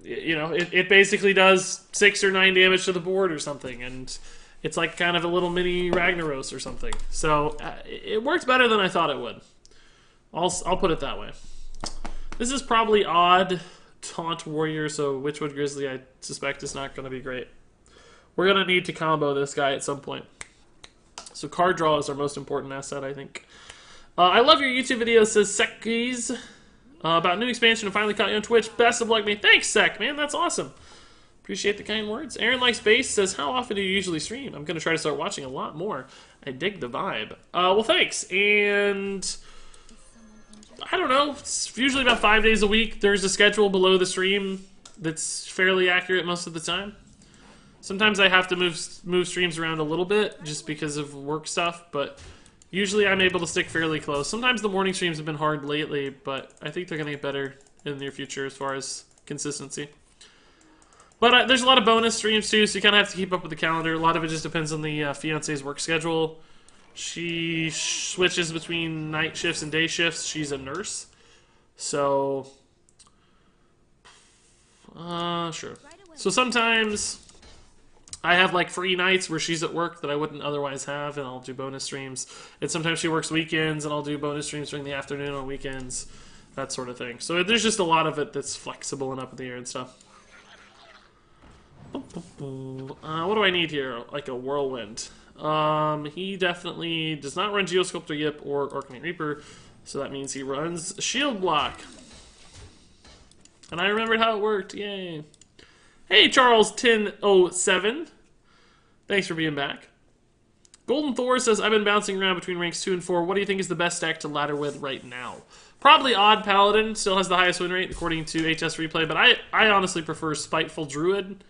you know, it basically does 6 or 9 damage to the board or something, and it's like kind of a little mini Ragnaros or something. So, it worked better than I thought it would. I'll put it that way. This is probably odd Taunt Warrior, so Witchwood Grizzly I suspect is not going to be great. We're going to need to combo this guy at some point. So card draw is our most important asset, I think. I love your YouTube video, says Sekis, about new expansion and finally caught you on Twitch. Best of luck, man. Thanks, Sek, man. That's awesome. Appreciate the kind words. Aaron Likes Bass says, how often do you usually stream? I'm going to try to start watching a lot more. I dig the vibe. Well, thanks. And I don't know. It's usually about 5 days a week. There's a schedule below the stream that's fairly accurate most of the time. Sometimes I have to move streams around a little bit just because of work stuff, but usually I'm able to stick fairly close. Sometimes the morning streams have been hard lately, but I think they're going to get better in the near future as far as consistency. But there's a lot of bonus streams too, so you kind of have to keep up with the calendar. A lot of it just depends on the fiance's work schedule. She switches between night shifts and day shifts. She's a nurse. So, sure. So sometimes I have like free nights where she's at work that I wouldn't otherwise have, and I'll do bonus streams. And sometimes she works weekends, and I'll do bonus streams during the afternoon on weekends, that sort of thing. So there's just a lot of it that's flexible and up in the air and stuff. What do I need here? Like a whirlwind. He definitely does not run Geosculptor Yip or Orkney Reaper, so that means he runs Shield Block. And I remembered how it worked. Yay. Hey, Charles1007. Thanks for being back. Golden Thor says, I've been bouncing around between ranks 2 and 4. What do you think is the best deck to ladder with right now? Probably Odd Paladin. Still has the highest win rate according to HS Replay, but I honestly prefer Spiteful Druid.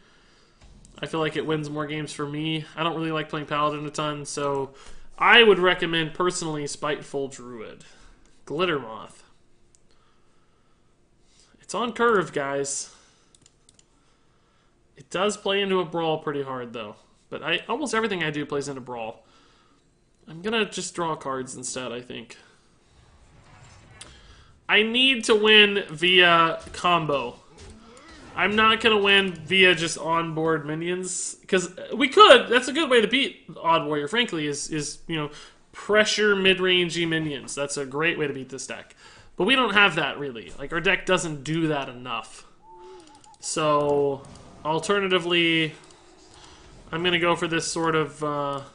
I feel like it wins more games for me. I don't really like playing Paladin a ton, so I would recommend personally Spiteful Druid. Glitter Moth. It's on curve, guys. It does play into a brawl pretty hard, though. But almost everything I do plays into brawl. I'm gonna just draw cards instead, I think. I need to win via combo. I'm not going to win via just onboard minions, because we could. That's a good way to beat Odd Warrior, frankly, is you know, pressure mid-rangey minions. That's a great way to beat this deck. But we don't have that, really. Like, our deck doesn't do that enough. So, alternatively, I'm going to go for this sort of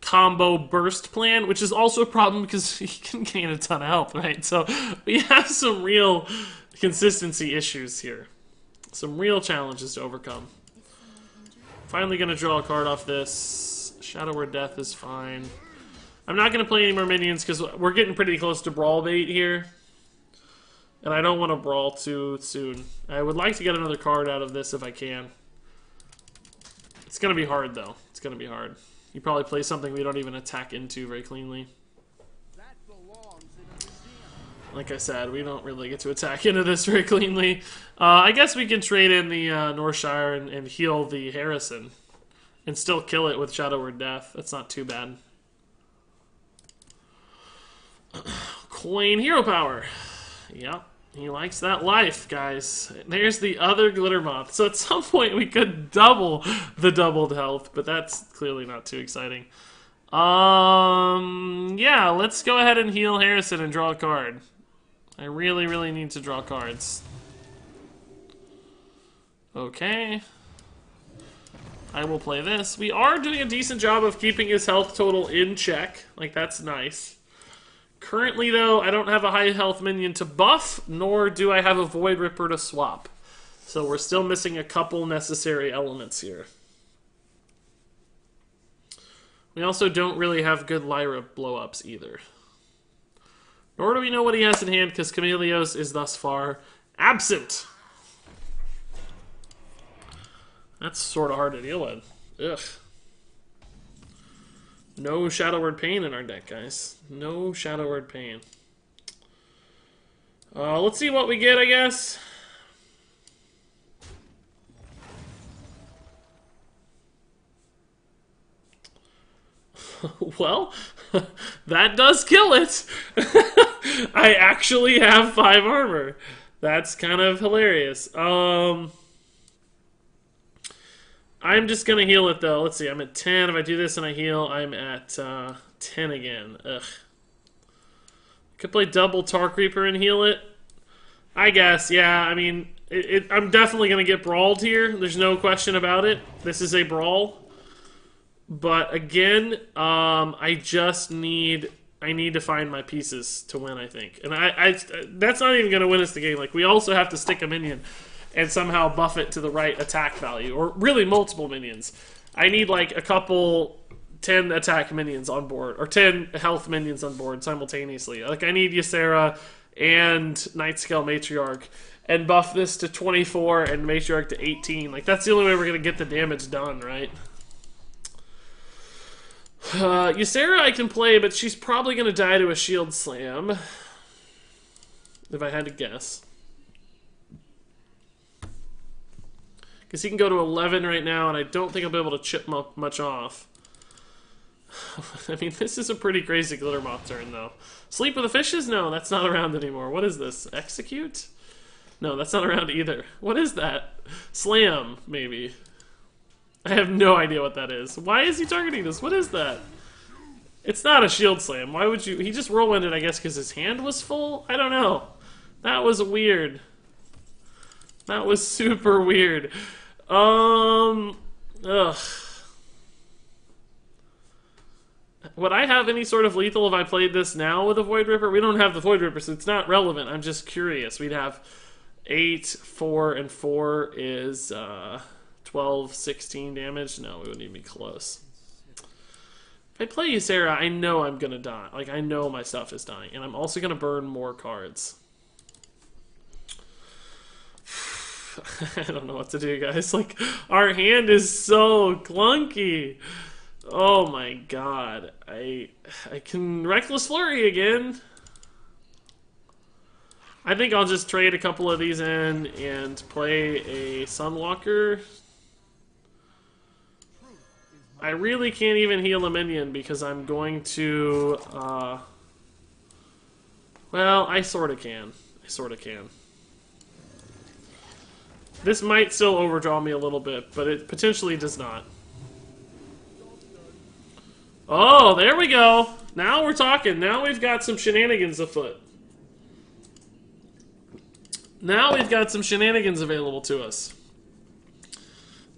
combo burst plan, which is also a problem because you can gain a ton of health, right? So, we have some real consistency issues here. Some real challenges to overcome. Finally gonna draw a card off this. Shadow Word Death is fine. I'm not gonna play any more minions because we're getting pretty close to brawl bait here. And I don't want to brawl too soon. I would like to get another card out of this if I can. It's gonna be hard though. It's gonna be hard. You probably play something we don't even attack into very cleanly. Like I said, we don't really get to attack into this very cleanly. I guess we can trade in the Northshire and heal the Harrison. And still kill it with Shadow Word Death. That's not too bad. Coin Hero Power. Yep, he likes that life, guys. There's the other Glitter Moth. So at some point we could double the doubled health, but that's clearly not too exciting. Yeah, let's go ahead and heal Harrison and draw a card. I really, really need to draw cards. Okay. I will play this. We are doing a decent job of keeping his health total in check. Like, that's nice. Currently, though, I don't have a high health minion to buff, nor do I have a Void Ripper to swap. So we're still missing a couple necessary elements here. We also don't really have good Lyra blow-ups either. Nor do we know what he has in hand, because Chameleos is thus far absent. That's sort of hard to deal with. Ugh. No Shadow Word Pain in our deck, guys. No Shadow Word Pain. Let's see what we get, I guess. Well, that does kill it. I actually have 5 armor. That's kind of hilarious. I'm just gonna heal it though. Let's see, I'm at 10. If I do this and I heal, I'm at 10 again. Ugh. Could play double Tark Reaper and heal it. I guess, yeah. I mean, I'm definitely gonna get brawled here. There's no question about it. This is a brawl. But again, I need to find my pieces to win, I think. And that's not even going to win us the game. Like, we also have to stick a minion. and somehow buff it to the right attack value, or really multiple minions. I need like a couple 10 attack minions on board, or 10 health minions on board simultaneously. Like I need Ysera and Nightscale Matriarch, and buff this to 24 and Matriarch to 18. Like that's the only way we're gonna get the damage done, right? Ysera I can play, but she's probably gonna die to a shield slam, if I had to guess. Because he can go to 11 right now, and I don't think I'll be able to chip much off. I mean, this is a pretty crazy Glitter Moth turn, though. Sleep with the Fishes? No, that's not around anymore. What is this? Execute? No, that's not around either. What is that? Slam, maybe. I have no idea what that is. Why is he targeting this? What is that? It's not a shield slam. Why would you... He just whirlwinded, I guess, because his hand was full? I don't know. That was weird. That was super weird. Ugh. Would I have any sort of lethal if I played this now with a Void Ripper? We don't have the Void Ripper, so it's not relevant. I'm just curious. We'd have 8, 4, and 4 is 12, 16 damage. No, we wouldn't even be close. If I play Ysera, I know I'm going to die. Like, I know my stuff is dying. And I'm also going to burn more cards. I don't know what to do, guys. Like, our hand is so clunky. Oh my god. I can Reckless Flurry again. I think I'll just trade a couple of these in and play a Sunwalker. I really can't even heal a minion because I'm going to, well, I sorta can. I sorta can. This might still overdraw me a little bit, but it potentially does not. Oh, there we go. Now we're talking. Now we've got some shenanigans afoot. Now we've got some shenanigans available to us.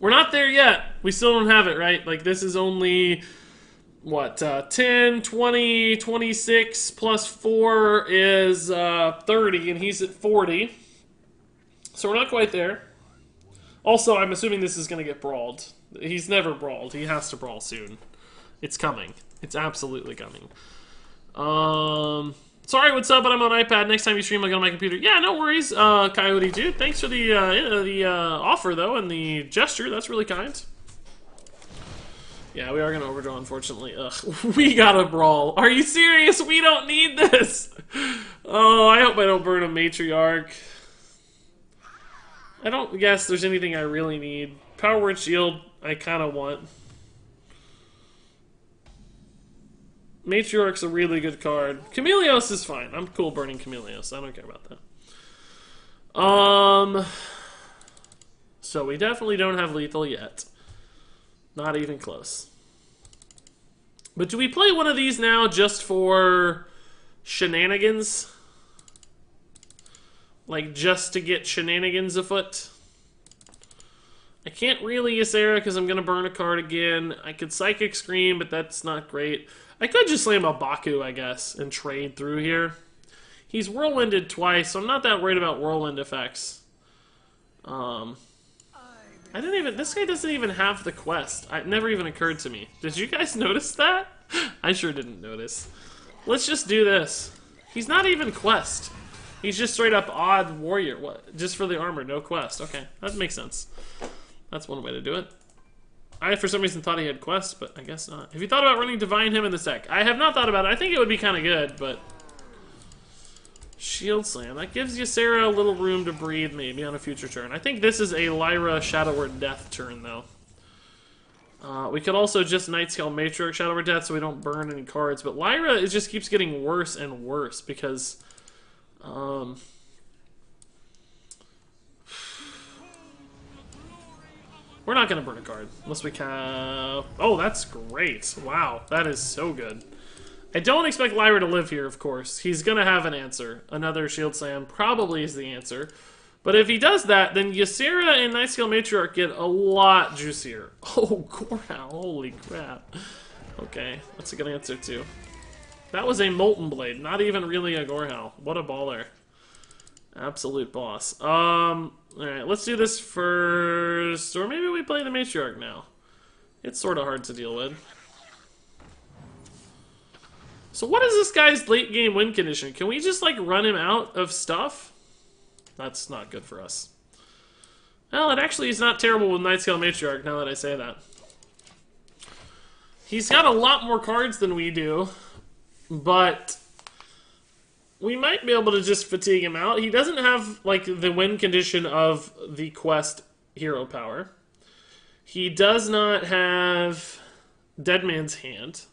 We're not there yet. We still don't have it, right? Like, this is only, what, 10, 20, 26, plus 4 is 30, and he's at 40. So we're not quite there. Also, I'm assuming this is going to get brawled. He's never brawled. He has to brawl soon. It's coming. It's absolutely coming. Sorry, what's up? But I'm on iPad. Next time you stream, I'll get on my computer. Yeah, no worries, Coyote dude. Thanks for the offer though and the gesture. That's really kind. Yeah, we are gonna overdraw, unfortunately. Ugh, we gotta brawl. Are you serious? We don't need this. Oh, I hope I don't burn a Matriarch. I don't guess there's anything I really need. Power Word Shield, I kind of want. Matriarch's a really good card. Chameleos is fine. I'm cool burning Chameleos. I don't care about that. So we definitely don't have lethal yet. Not even close. But do we play one of these now just for shenanigans? Like, just to get shenanigans afoot? I can't really Ysera because I'm going to burn a card again. I could Psychic Scream, but that's not great. I could just slam a Baku, I guess, and trade through here. He's whirlwinded twice, so I'm not that worried about whirlwind effects. This guy doesn't even have the quest. It never even occurred to me. Did you guys notice that? I sure didn't notice. Let's just do this. He's not even quest. He's just straight up odd warrior. What? Just for the armor, no quest. Okay, that makes sense. That's one way to do it. I, for some reason, thought he had quests, but I guess not. Have you thought about running Divine Him in this deck? I have not thought about it. I think it would be kind of good, but... Shield Slam. That gives Ysera a little room to breathe, maybe, on a future turn. I think this is a Lyra Shadow Word Death turn, though. We could also just Nightscale Matriarch Shadow Word Death so we don't burn any cards, but Lyra, it just keeps getting worse and worse, because... We're not going to burn a card, unless we can... Oh, that's great. Wow, that is so good. I don't expect Lyra to live here, of course. He's going to have an answer. Another Shield Slam probably is the answer. But if he does that, then Ysera and Nightscale Matriarch get a lot juicier. Oh, Gorehowl, holy crap. Okay, that's a good answer, too. That was a Molten Blade, not even really a Gorehowl. What a baller. Absolute boss. Alright, let's do this first. Or maybe we play the Matriarch now. It's sort of hard to deal with. So what is this guy's late game win condition? Can we just, like, run him out of stuff? That's not good for us. Well, it actually is not terrible with Nightscale Matriarch, now that I say that. He's got a lot more cards than we do, but we might be able to just fatigue him out. He doesn't have, like, the win condition of the quest hero power. He does not have Dead Man's Hand.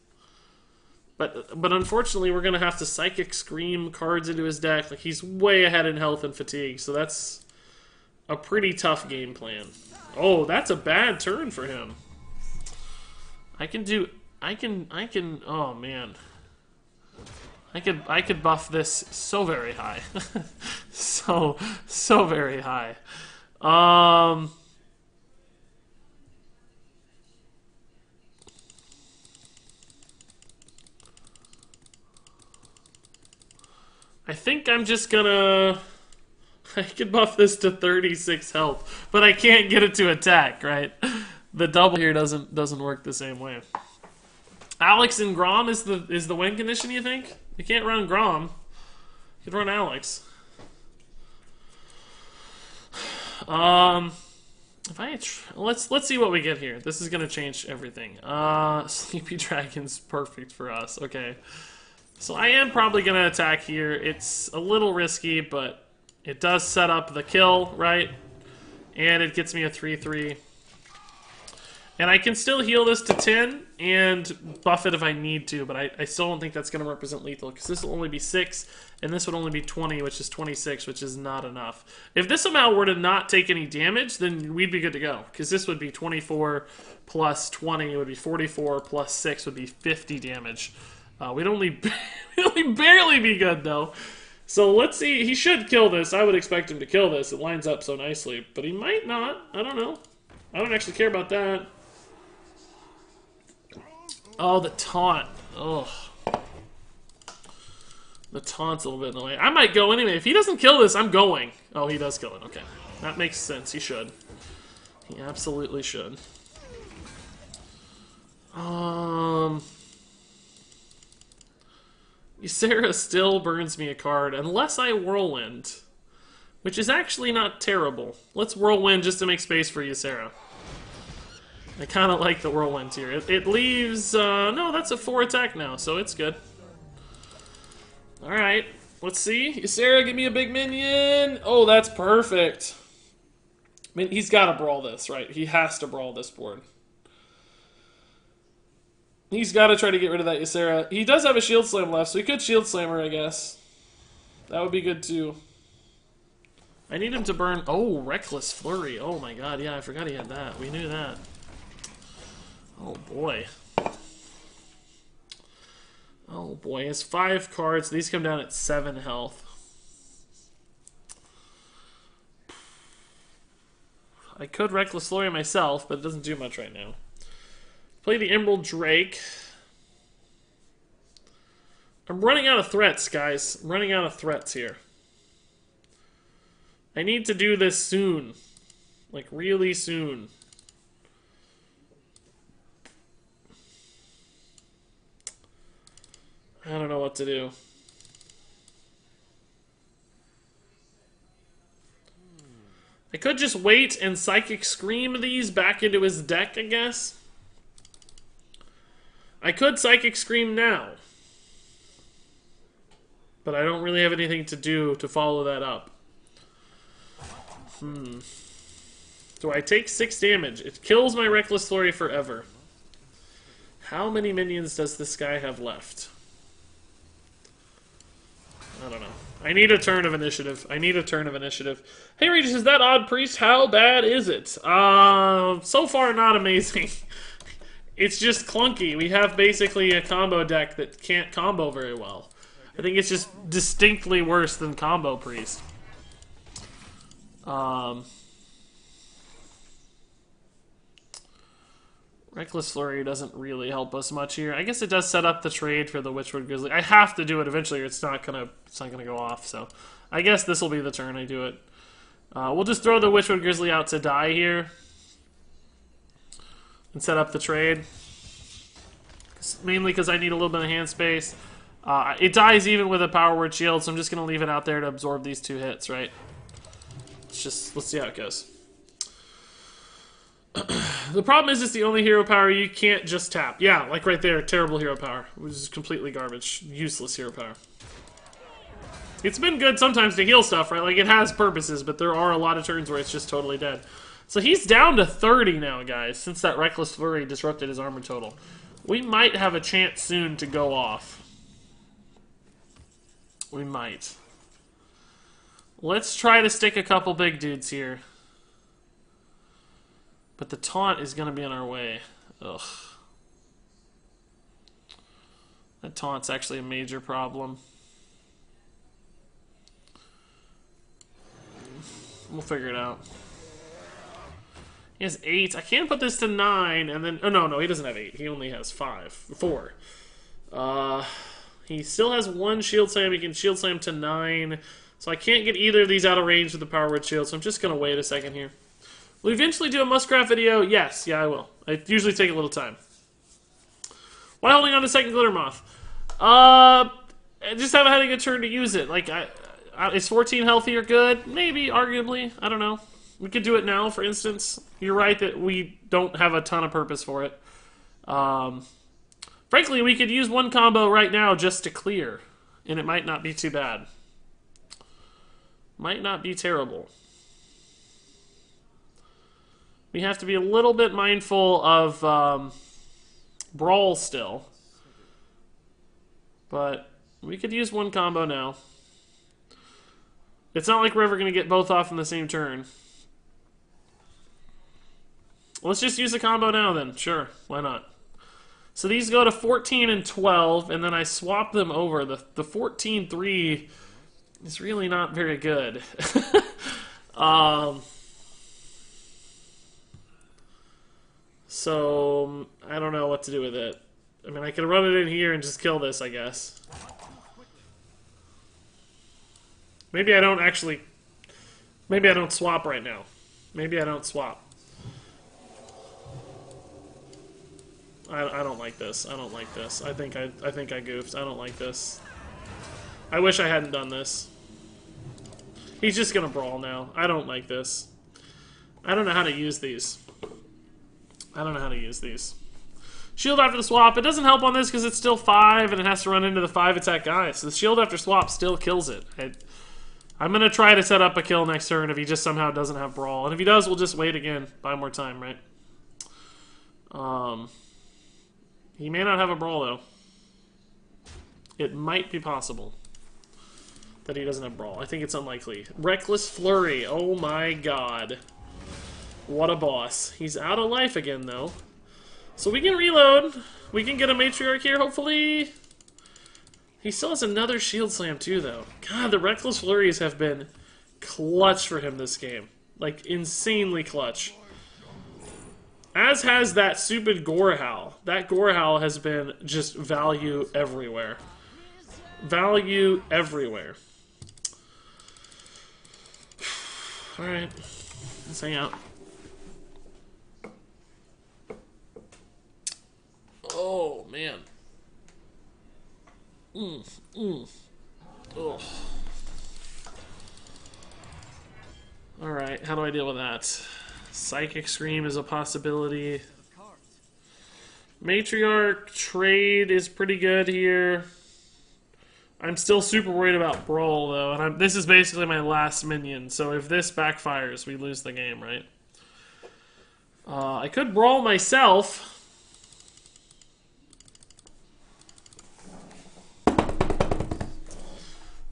But unfortunately, we're going to have to Psychic Scream cards into his deck. Like, he's way ahead in health and fatigue, so that's a pretty tough game plan. Oh, that's a bad turn for him. I can, oh man. I could buff this so very high. so very high. I think I'm just gonna... I could buff this to 36 health, but I can't get it to attack, right? The double here doesn't work the same way. Alex and Grom is the win condition, you think? You can't run Grom. You can run Alex. Let's see what we get here. This is gonna change everything. Sleepy Dragon's perfect for us. Okay. So I am probably going to attack here. It's a little risky, but it does set up the kill, right? And it gets me a 3-3. And I can still heal this to 10 and buff it if I need to, but I still don't think that's going to represent lethal, because this will only be 6, and this would only be 20, which is 26, which is not enough. If this somehow were to not take any damage, then we'd be good to go, because this would be 24 plus 20, would be 44 plus 6 would be 50 damage. We'd only barely be good, though. So let's see. He should kill this. I would expect him to kill this. It lines up so nicely. But he might not. I don't know. I don't actually care about that. Oh, the taunt. Ugh. The taunt's a little bit in the way. I might go anyway. If he doesn't kill this, I'm going. Oh, he does kill it. Okay. That makes sense. He should. He absolutely should. Ysera still burns me a card, unless I Whirlwind, which is actually not terrible. Let's Whirlwind just to make space for Ysera. I kind of like the Whirlwind here. It leaves... no, that's a 4 attack now, so it's good. Alright, let's see. Ysera, give me a big minion! Oh, that's perfect. I mean, he's got to brawl this, right? He has to brawl this board. He's got to try to get rid of that Ysera. He does have a Shield Slam left, so he could Shield Slam her, I guess. That would be good, too. I need him to burn... Oh, Reckless Flurry. Oh, my God. Yeah, I forgot he had that. We knew that. Oh, boy. Oh, boy. He has 5 cards. These come down at 7 health. I could Reckless Flurry myself, but it doesn't do much right now. Play the Emerald Drake. I'm running out of threats, guys. I'm running out of threats here. I need to do this soon. Like, really soon. I don't know what to do. I could just wait and Psychic Scream these back into his deck, I guess. I could Psychic Scream now. But I don't really have anything to do to follow that up. Do I take 6 damage? It kills my Reckless Flurry forever. How many minions does this guy have left? I don't know. I need a turn of initiative. I need a turn of initiative. Hey Regis, is that Odd Priest? How bad is it? So far not amazing. It's just clunky. We have basically a combo deck that can't combo very well. I think it's just distinctly worse than Combo Priest. Reckless Flurry doesn't really help us much here. I guess it does set up the trade for the Witchwood Grizzly. I have to do it eventually, or it's not gonna go off. So I guess this will be the turn I do it. We'll just throw the Witchwood Grizzly out to die here and set up the trade. Mainly because I need a little bit of hand space. It dies even with a Power Word Shield, so I'm just gonna leave it out there to absorb these 2 hits, right? Let's see how it goes. The problem is it's the only hero power you can't just tap. Yeah, like right there, terrible hero power, which is completely garbage. Useless hero power. It's been good sometimes to heal stuff, right? Like, it has purposes, but there are a lot of turns where it's just totally dead. So he's down to 30 now, guys, since that Reckless Flurry disrupted his armor total. We might have a chance soon to go off. We might. Let's try to stick a couple big dudes here. But the taunt is going to be in our way. Ugh. That taunt's actually a major problem. We'll figure it out. He has 8. I can't put this to 9 and then... Oh, no, he doesn't have 8. He only has 4. He still has 1 Shield Slam. He can Shield Slam to 9. So I can't get either of these out of range with the Power Word Shield, so I'm just going to wait a second here. Will we eventually do a Muskrat video? Yes, yeah, I will. I usually take a little time. Why holding on to second Glitter Moth? I just haven't had a good turn to use it. Like, is 14 healthy or good? Maybe, arguably. I don't know. We could do it now, for instance. You're right that we don't have a ton of purpose for it. Frankly, we could use 1 combo right now just to clear, and it might not be too bad. Might not be terrible. We have to be a little bit mindful of Brawl still. But we could use 1 combo now. It's not like we're ever going to get both off in the same turn. Let's just use a combo now then. Sure, why not? So these go to 14 and 12, and then I swap them over. The 14-3 is really not very good. So, I don't know what to do with it. I mean, I can run it in here and just kill this, I guess. Maybe I don't actually... Maybe I don't swap right now. Maybe I don't swap. I don't like this. I don't like this. I think I goofed. I don't like this. I wish I hadn't done this. He's just gonna brawl now. I don't like this. I don't know how to use these. Shield after the swap. It doesn't help on this because it's still 5 and it has to run into the 5 attack guy. So the shield after swap still kills it. I'm going to try to set up a kill next turn if he just somehow doesn't have brawl. And if he does, we'll just wait again. Buy more time, right? He may not have a brawl, though. It might be possible that he doesn't have brawl. I think it's unlikely. Reckless Flurry. Oh my god. What a boss. He's out of life again, though. So we can reload. We can get a Matriarch here, hopefully. He still has another Shield Slam, too, though. God, the Reckless Flurries have been clutch for him this game. Like, insanely clutch. As has that stupid Gore Howl. That Gore Howl has been just value everywhere. Value everywhere. Alright. Let's hang out. Oh, man. Oh. Alright, how do I deal with that? Psychic Scream is a possibility. Matriarch trade is pretty good here. I'm still super worried about Brawl, though, and this is basically my last minion, so if this backfires, we lose the game, right? I could Brawl myself.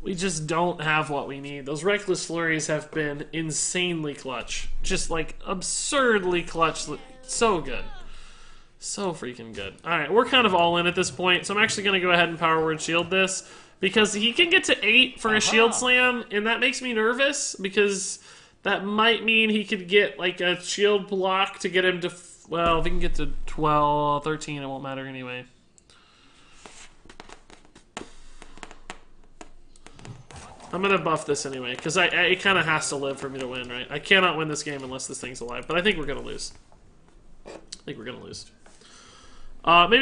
We just don't have what we need. Those Reckless Flurries have been insanely clutch. Just, like, absurdly clutch. So good. So freaking good. Alright, we're kind of all in at this point, so I'm actually going to go ahead and Power Word Shield this. Because he can get to 8 for a Shield Slam, and that makes me nervous, because that might mean he could get, like, a shield block to get him to... Well, if we can get to 12, 13, it won't matter anyway. I'm going to buff this anyway, because it kind of has to live for me to win, right? I cannot win this game unless this thing's alive, but I think we're going to lose. Maybe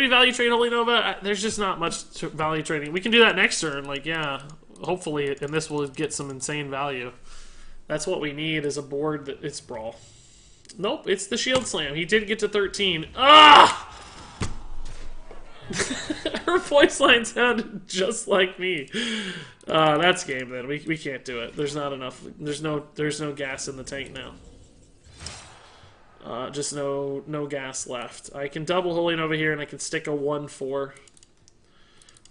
value trade Holy Nova. There's just not much value trading. We can do that next turn, like, yeah, hopefully, and this will get some insane value. That's what we need is a board that it's Brawl. Nope, it's the Shield Slam. He did get to 13. Ah! Her voice line sounded just like me. That's game then. We can't do it. There's not enough. There's no gas in the tank now. Just no gas left. I can double Holy Nova here and I can stick a 1/4.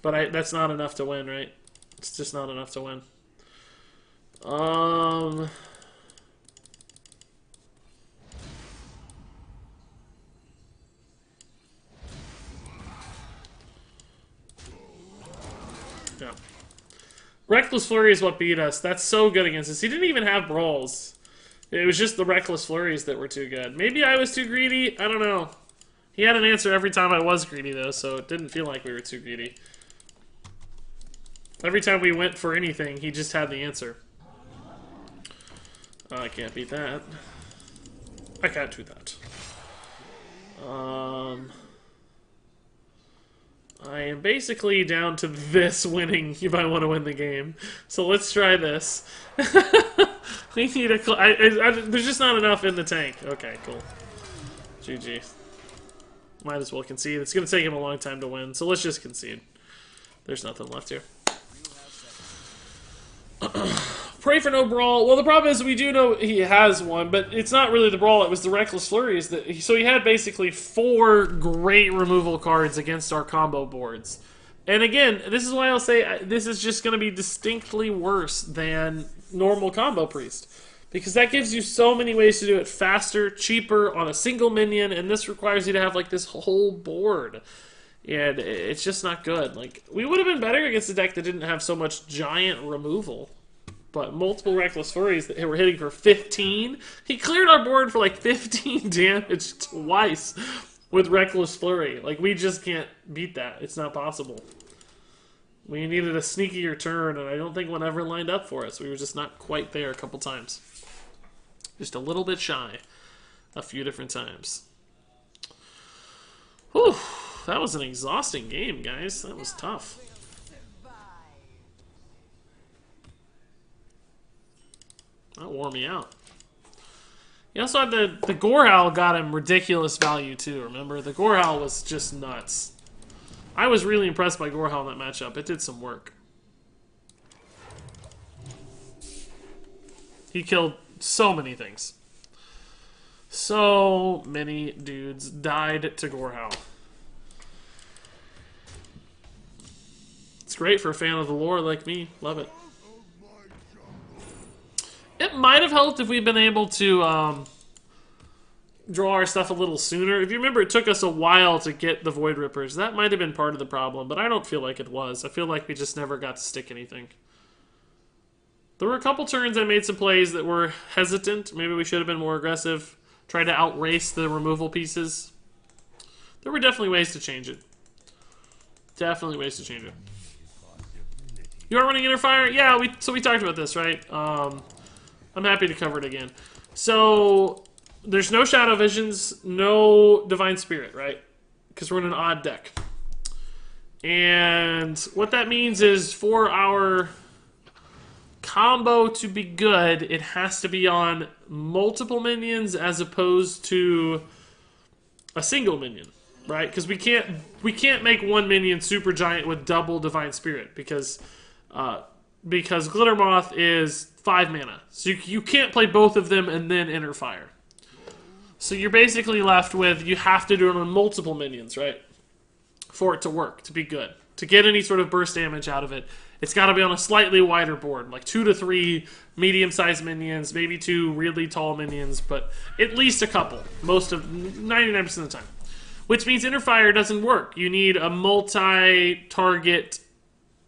But that's not enough to win, right? It's just not enough to win. Yeah. Reckless Flurry is what beat us. That's so good against us. He didn't even have Brawls. It was just the Reckless Flurries that were too good. Maybe I was too greedy? I don't know. He had an answer every time I was greedy, though, so it didn't feel like we were too greedy. Every time we went for anything, he just had the answer. I can't beat that. I can't do that. I am basically down to this winning if I want to win the game. So let's try this. We need a... there's just not enough in the tank. Okay, cool. GG. Might as well concede. It's going to take him a long time to win, so let's just concede. There's nothing left here. Pray for no Brawl. Well, the problem is we do know he has one, but it's not really the Brawl. It was the Reckless Flurries. So he had basically 4 great removal cards against our combo boards. And again, this is why I'll say this is just going to be distinctly worse than normal Combo Priest. Because that gives you so many ways to do it faster, cheaper, on a single minion, and this requires you to have like this whole board. And it's just not good. Like, we would have been better against a deck that didn't have so much giant removal. But multiple Reckless Flurries that were hitting for 15. He cleared our board for like 15 damage twice with Reckless Flurry. Like, we just can't beat that. It's not possible. We needed a sneakier turn, and I don't think one ever lined up for us. We were just not quite there a couple times. Just a little bit shy a few different times. Whew. That was an exhausting game, guys. That was tough. That wore me out. He also had the Gorehowl got him ridiculous value too, remember? The Gorehowl was just nuts. I was really impressed by Gorehowl in that matchup. It did some work. He killed so many things. So many dudes died to Gorehowl. It's great for a fan of the lore like me. Love it. It might have helped if we'd been able to draw our stuff a little sooner. If you remember, it took us a while to get the Void Rippers. That might have been part of the problem, but I don't feel like it was. I feel like we just never got to stick anything. There were a couple turns I made some plays that were hesitant. Maybe we should have been more aggressive. Tried to outrace the removal pieces. There were definitely ways to change it. Definitely ways to change it. You are running Interfire? Yeah, we talked about this, right? I'm happy to cover it again. So, there's no Shadow Visions, no Divine Spirit, right? Because we're in an odd deck. And what that means is for our combo to be good, it has to be on multiple minions as opposed to a single minion, right? Because we can't make one minion super giant with double Divine Spirit because Glitter Moth is 5 mana. So you can't play both of them and then Enter Fire. So you're basically left with, you have to do it on multiple minions, right? For it to work, to be good. To get any sort of burst damage out of it, it's got to be on a slightly wider board. Like 2 to 3 medium-sized minions, maybe 2 really tall minions, but at least a couple. Most of, 99% of the time. Which means Enter Fire doesn't work. You need a multi-target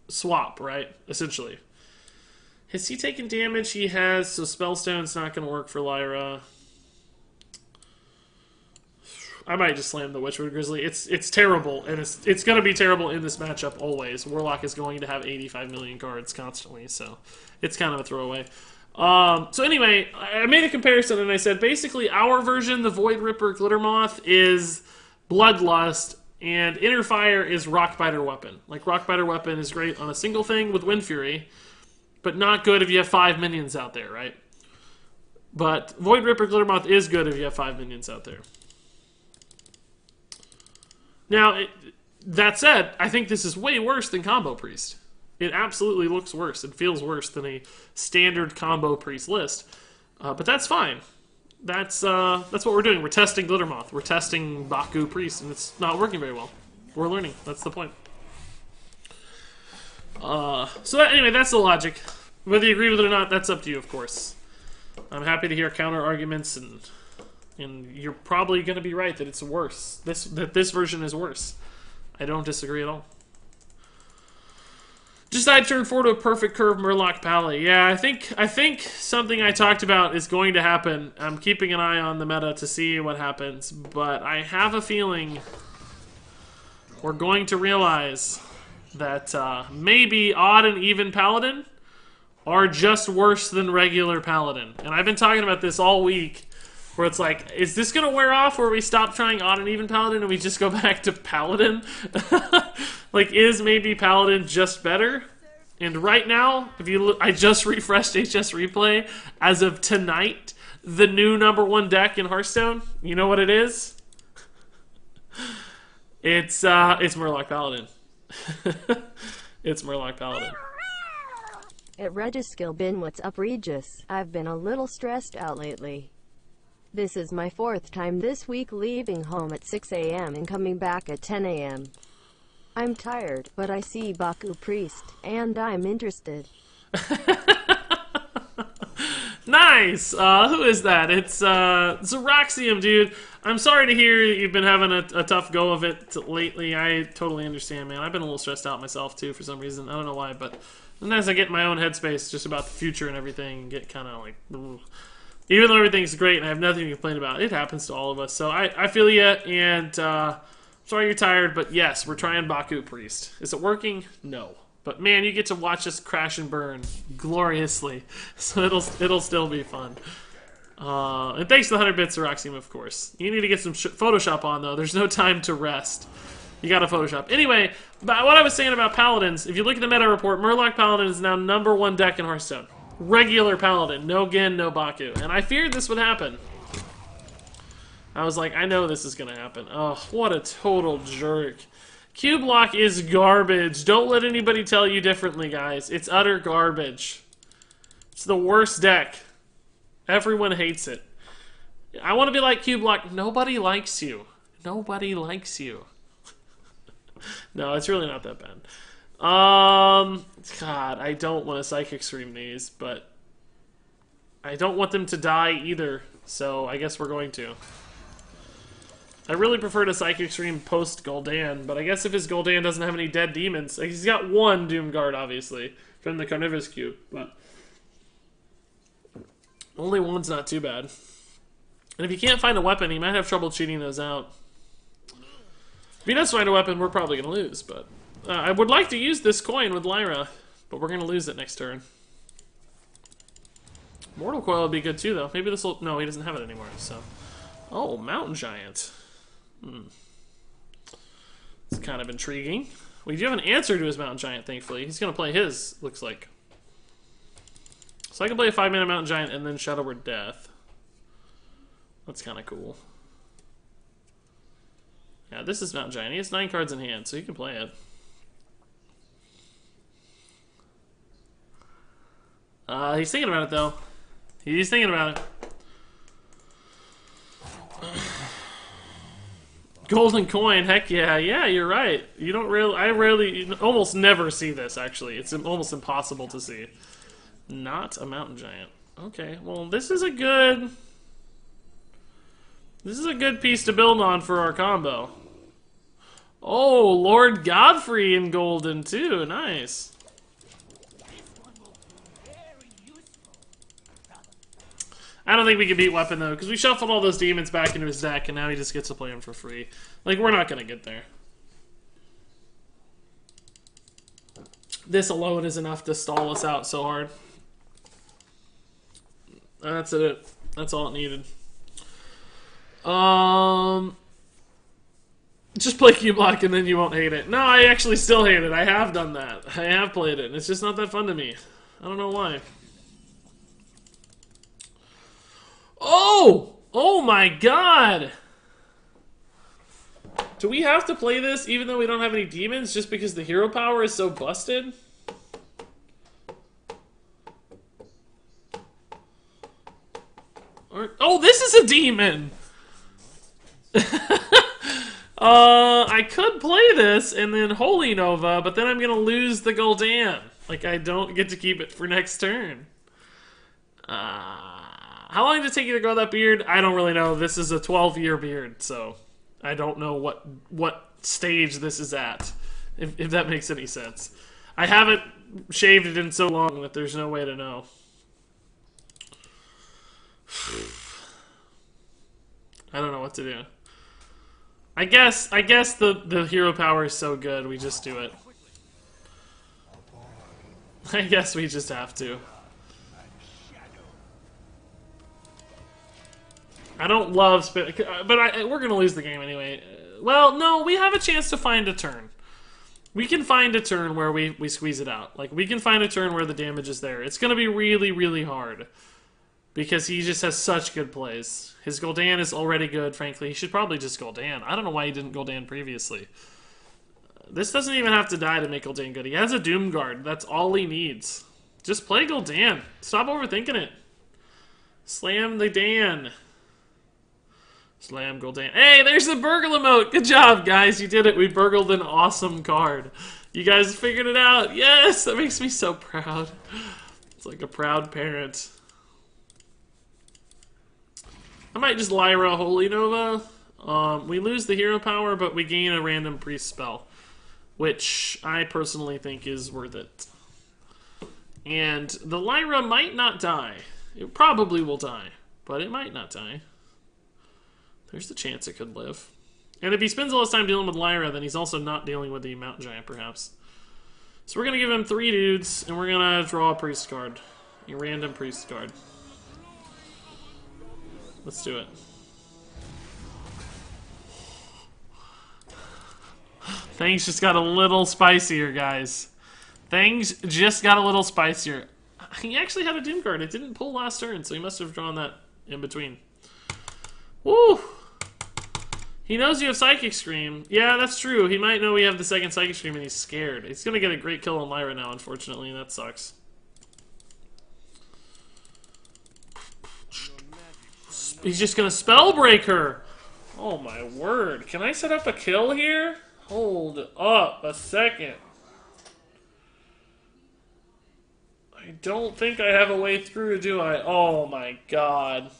swap, right? Essentially. Has he taken damage? He has, so Spellstone's not going to work for Lyra. I might just slam the Witchwood Grizzly. It's terrible, and it's going to be terrible in this matchup always. Warlock is going to have 85 million cards constantly, so it's kind of a throwaway. So anyway, I made a comparison, and I said basically our version, the Void Ripper Glitter Moth, is Bloodlust, and Inner Fire is Rockbiter Weapon. Like, Rockbiter Weapon is great on a single thing with Wind Fury, but not good if you have 5 minions out there, right? But Void Ripper Glitter Moth is good if you have 5 minions out there. Now, that said, I think this is way worse than Combo Priest. It absolutely looks worse and feels worse than a standard Combo Priest list. But that's fine. That's what we're doing. We're testing Glitter Moth. We're testing Baku Priest, and it's not working very well. We're learning. That's the point. Anyway, that's the logic. Whether you agree with it or not, that's up to you, of course. I'm happy to hear counter arguments, and you're probably going to be right that it's worse. That this version is worse. I don't disagree at all. Just I turn 4 to a perfect curve Murloc Pally. Yeah, I think something I talked about is going to happen. I'm keeping an eye on the meta to see what happens, but I have a feeling we're going to realize that maybe Odd and Even Paladin are just worse than regular Paladin. And I've been talking about this all week, where it's like, is this going to wear off where we stop trying Odd and Even Paladin and we just go back to Paladin? Like, is maybe Paladin just better? And right now, if you look, I just refreshed HS Replay. As of tonight, the new #1 deck in Hearthstone, you know what it is? It's Murloc Paladin. It's Murloc Paladin. At Regiskill Bin, what's up, Regis? I've been a little stressed out lately. This is my 4th time this week leaving home at 6 a.m. and coming back at 10 a.m. I'm tired, but I see Baku Priest, and I'm interested. Nice! Who is that? It's Xeroxium, dude. I'm sorry to hear you've been having a tough go of it lately. I totally understand, man. I've been a little stressed out myself, too, for some reason. I don't know why, but sometimes I get in my own headspace just about the future and everything and get kind of like, ugh. Even though everything's great and I have nothing to complain about, it happens to all of us. So I feel you, and sorry you're tired, but yes, we're trying Baku Priest. Is it working? No. But man, you get to watch us crash and burn gloriously, so it'll still be fun. And thanks to the 100 bits, Xeroxium, of course. You need to get some Photoshop on, though. There's no time to rest. You gotta Photoshop. Anyway, but what I was saying about Paladins, if you look at the meta report, Murloc Paladin is now #1 deck in Hearthstone. Regular Paladin. No Gin, no Baku. And I feared this would happen. I was like, I know this is gonna happen. Oh, what a total jerk. Q-Block is garbage. Don't let anybody tell you differently, guys. It's utter garbage. It's the worst deck. Everyone hates it. I want to be like Q-Block. Nobody likes you. Nobody likes you. No, it's really not that bad. God, I don't want to Psychic Stream these, but I don't want them to die either, so I guess we're going to. I really prefer to Psychic Stream post Gul'dan, but I guess if his Gul'dan doesn't have any dead demons, like he's got one Doomguard, obviously, from the Carnivorous Cube, but only one's not too bad. And if you can't find a weapon, he might have trouble cheating those out. If he does find a weapon, we're probably going to lose, but I would like to use this coin with Lyra, but we're going to lose it next turn. Mortal Coil would be good too, though. Maybe this will... No, he doesn't have it anymore, so... Oh, Mountain Giant. It's kind of intriguing. We do have an answer to his Mountain Giant, thankfully. He's going to play his, looks like. So I can play a 5-mana Mountain Giant and then Shadow Word Death. That's kind of cool. Yeah, this is Mountain Giant. He has 9 cards in hand, so he can play it. He's thinking about it, though. He's thinking about it. Golden coin, heck yeah. Yeah, you're right. You don't really... I rarely... almost never see this, actually. It's almost impossible to see. Not a Mountain Giant. Okay, well, this is a good... This is a good piece to build on for our combo. Oh, Lord Godfrey in Golden, too. Nice. I don't think we can beat Weapon, though, because we shuffled all those demons back into his deck, and now he just gets to play them for free. Like, we're not going to get there. This alone is enough to stall us out so hard. That's it. That's all it needed. Just play Q-Block and then you won't hate it. No, I actually still hate it. I have done that. I have played it, and it's just not that fun to me. I don't know why. Oh! Oh my god! Do we have to play this even though we don't have any demons just because the hero power is so busted? Oh, this is a demon! I could play this and then Holy Nova, but then I'm gonna lose the Gul'dan. Like, I don't get to keep it for next turn. How long did it take you to grow that beard? I don't really know. This is a 12-year beard, so I don't know what stage this is at, if that makes any sense. I haven't shaved it in so long that there's no way to know. I don't know what to do. I guess the hero power is so good, we just do it. I guess we just have to. I don't love spin, but we're gonna lose the game anyway. Well, no, we have a chance to find a turn. We can find a turn where we squeeze it out. Like, we can find a turn where the damage is there. It's gonna be really, really hard. Because he just has such good plays. His Gul'dan is already good, frankly. He should probably just Gul'dan. I don't know why he didn't Gul'dan previously. This doesn't even have to die to make Gul'dan good. He has a Doom Guard. That's all he needs. Just play Gul'dan. Stop overthinking it. Slam the Dan. Slam Gul'dan. Hey, there's the burgle emote. Good job, guys. You did it. We burgled an awesome card. You guys figured it out. Yes, that makes me so proud. It's like a proud parent. I might just Lyra Holy Nova. We lose the hero power, but we gain a random priest spell, which I personally think is worth it. And the Lyra might not die. It probably will die, but it might not die. There's the chance it could live. And if he spends all his time dealing with Lyra, then he's also not dealing with the Mountain Giant, perhaps. So we're going to give him 3 dudes, and we're going to draw a priest card. A random priest card. Let's do it. Things just got a little spicier, guys. Things just got a little spicier. He actually had a Doom card. It didn't pull last turn, so he must have drawn that in between. Woo! He knows you have Psychic Scream. Yeah, that's true. He might know we have the second Psychic Scream and he's scared. He's going to get a great kill on Lyra now, unfortunately, and that sucks. He's just gonna Spellbreak her! Oh my word. Can I set up a kill here? Hold up a second. I don't think I have a way through, do I? Oh my god.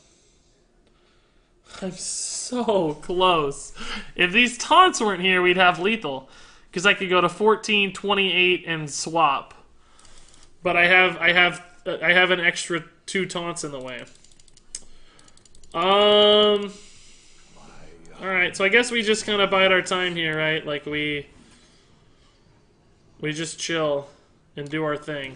I'm so close. If these taunts weren't here, we'd have lethal. Because I could go to 14, 28, and swap. But I have an extra 2 taunts in the way. Alright, so I guess we just kind of bide our time here, right? Like, we just chill and do our thing.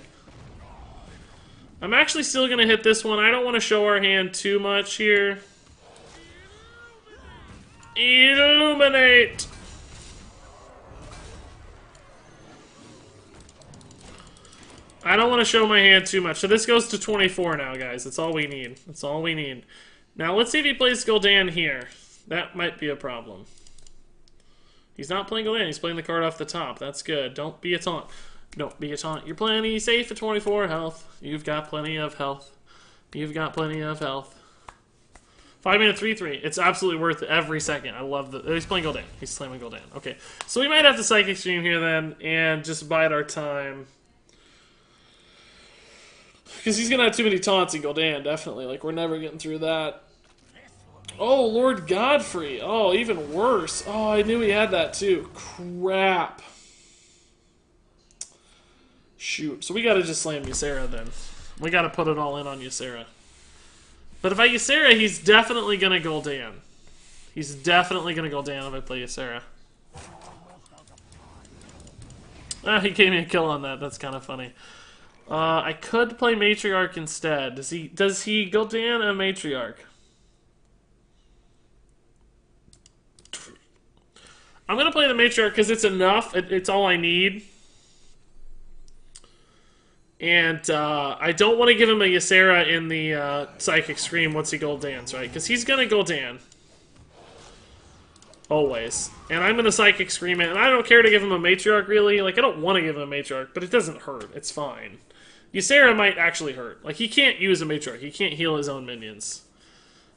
I'm actually still going to hit this one. I don't want to show our hand too much here. Illuminate! I don't want to show my hand too much. So this goes to 24 now, guys. That's all we need. That's all we need. Now, let's see if he plays Gul'dan here. That might be a problem. He's not playing Gul'dan. He's playing the card off the top. That's good. Don't be a taunt. Don't be a taunt. You're plenty safe at 24 health. You've got plenty of health. You've got plenty of health. 5-mana 3/3. It's absolutely worth every second. I love the... He's playing Gul'dan. He's slamming Gul'dan. Okay. So we might have to Psychic Stream here then and just bide our time. Because he's going to have too many taunts in Gul'dan, definitely. Like, we're never getting through that. Oh, Lord Godfrey. Oh, even worse. Oh, I knew he had that too. Crap. Shoot. So we gotta just slam Ysera then. We gotta put it all in on Ysera. But if I Ysera, he's definitely gonna Gul'dan. He's definitely gonna Gul'dan if I play Ysera. Ah, he gave me a kill on that. That's kind of funny. I could play Matriarch instead. Does he Gul'dan a Matriarch? I'm gonna play the Matriarch because it's enough. It's all I need. And I don't want to give him a Ysera in the Psychic Scream once he Gul'dans, right? Because he's gonna Gul'dan. Always. And I'm gonna Psychic Scream it, and I don't care to give him a Matriarch, really. Like, I don't want to give him a Matriarch, but it doesn't hurt. It's fine. Ysera might actually hurt. Like, he can't use a Matriarch. He can't heal his own minions.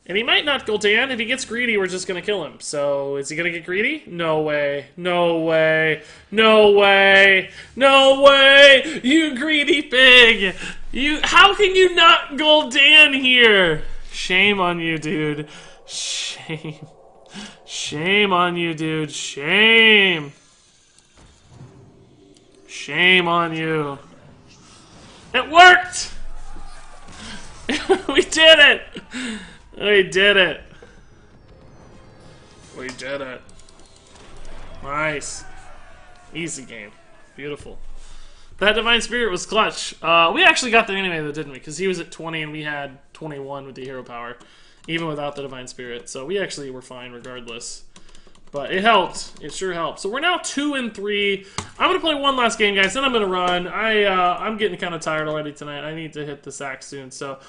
And he might not Gul'dan. If he gets greedy, we're just gonna kill him. So, is he gonna get greedy? No way. No way. No way. No way! You greedy pig! How can you not Gul'dan here? Shame on you, dude. Shame. Shame on you, dude. Shame. Shame on you. It worked! We did it! We did it. We did it. Nice. Easy game. Beautiful. That Divine Spirit was clutch. We actually got there anyway, though, didn't we? Because he was at 20 and we had 21 with the hero power. Even without the Divine Spirit. So we actually were fine regardless. But it helped. It sure helped. So we're now 2-3. I'm going to play one last game, guys. Then I'm going to run. I'm getting kind of tired already tonight. I need to hit the sack soon. So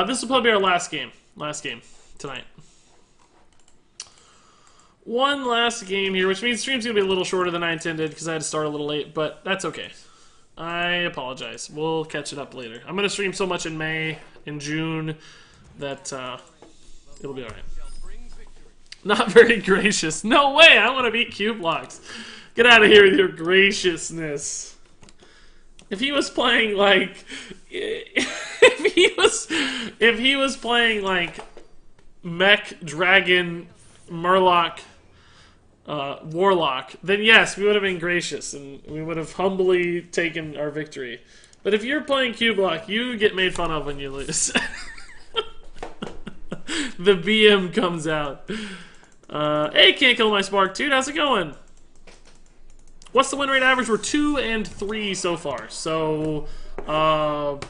this will probably be our last game. Last game tonight. One last game here, which means stream's going to be a little shorter than I intended because I had to start a little late. But that's okay. I apologize. We'll catch it up later. I'm going to stream so much in May, in June, that it'll be alright. Not very gracious. No way! I want to beat Q blocks. Get out of here with your graciousness. If he was playing like, if he was playing like Mech, Dragon, Murloc, Warlock, then yes, we would have been gracious and we would have humbly taken our victory. But if you're playing Q block, you get made fun of when you lose. The BM comes out. Hey, Can't Kill My Spark, dude. How's it going? What's the win rate average? We're 2-3 so far. So, 2 out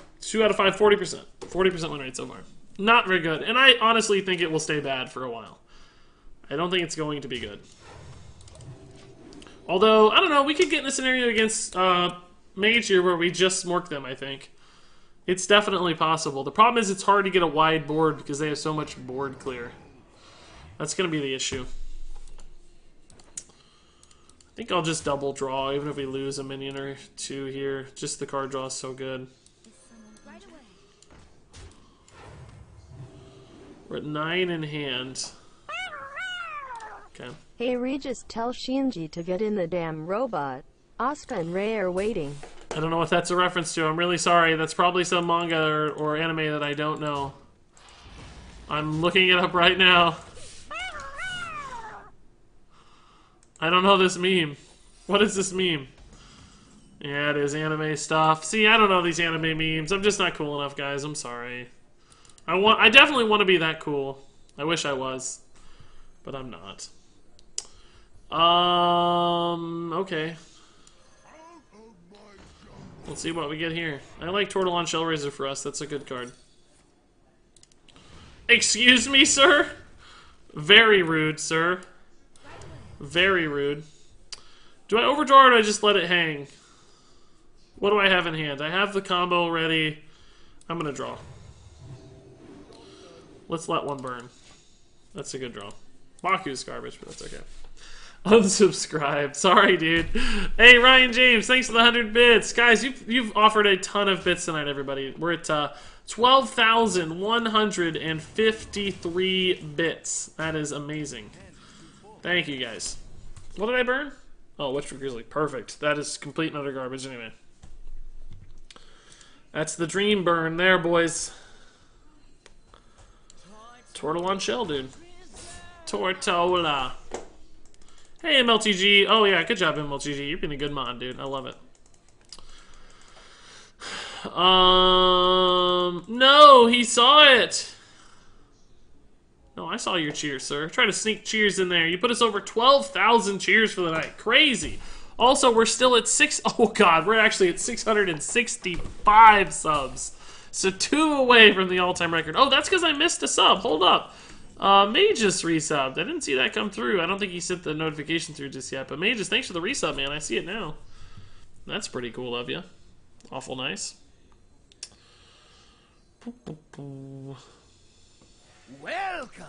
of 5, 40%. 40% win rate so far. Not very good. And I honestly think it will stay bad for a while. I don't think it's going to be good. Although, I don't know. We could get in a scenario against Mage here where we just smork them, I think. It's definitely possible. The problem is it's hard to get a wide board because they have so much board clear. That's going to be the issue. I think I'll just double draw, even if we lose a minion or two here. Just the card draw is so good. We're at 9 in hand. Okay. Hey Regis, tell Shinji to get in the damn robot. Asuka and Rei are waiting. I don't know what that's a reference to. I'm really sorry. That's probably some manga or anime that I don't know. I'm looking it up right now. I don't know this meme. What is this meme? Yeah, it is anime stuff. See, I don't know these anime memes. I'm just not cool enough, guys. I'm sorry. I definitely want to be that cool. I wish I was. But I'm not. Okay. Let's see what we get here. I like Tortillon Shellraiser for us. That's a good card. Excuse me, sir? Very rude, sir. Very rude. Do I overdraw or do I just let it hang? What do I have in hand? I have the combo ready. I'm going to draw. Let's let one burn. That's a good draw. Baku's garbage, but that's okay. Unsubscribed. Sorry, dude. Hey, Ryan James, thanks for the 100 bits. Guys, you've offered a ton of bits tonight, everybody. We're at 12,153 bits. That is amazing. Thank you, guys. What did I burn? Oh, Witchford Grizzly. Perfect. That is complete and utter garbage anyway. That's the dream burn there, boys. Tortillon Shell, dude. Tortola. Hey, MLTG. Oh, yeah, good job, MLTG. You've been a good mod, dude. I love it. No, he saw it. No, I saw your cheers, sir. Try to sneak cheers in there. You put us over 12,000 cheers for the night. Crazy. Also, we're still at oh god, we're actually at 665 subs. So 2 away from the all-time record. Oh, that's because I missed a sub. Hold up. Magus resubbed. I didn't see that come through. I don't think he sent the notification through just yet. But Magus, thanks for the resub, man. I see it now. That's pretty cool of you. Awful nice. Welcome,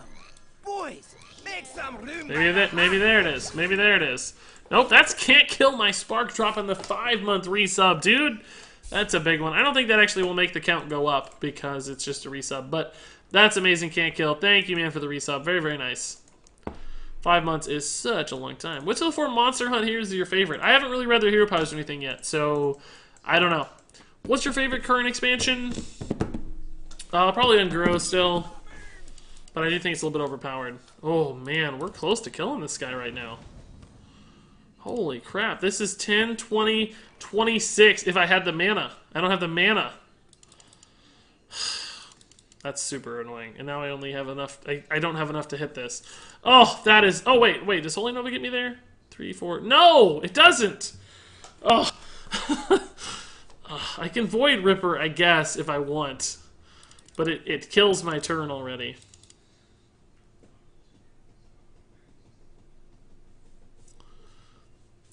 boys. Make some room. Maybe there it is. Maybe there it is. Nope, that's Can't Kill My Spark dropping the 5-month resub, dude. That's a big one. I don't think that actually will make the count go up because it's just a resub. But that's amazing, Can't Kill. Thank you, man, for the resub. Very, very nice. 5 months is such a long time. Which of the 4 Monster Hunt heroes is your favorite? I haven't really read their hero powers or anything yet, so I don't know. What's your favorite current expansion? Probably Unguro still. But I do think it's a little bit overpowered. Oh, man, we're close to killing this guy right now. Holy crap. This is 10, 20, 26 if I had the mana. I don't have the mana. That's super annoying. And now I only have enough. I don't have enough to hit this. Oh, that is... Oh, wait. Does Holy Nova get me there? 3, 4... No! It doesn't! Oh. I can Void Ripper, I guess, if I want. But it kills my turn already.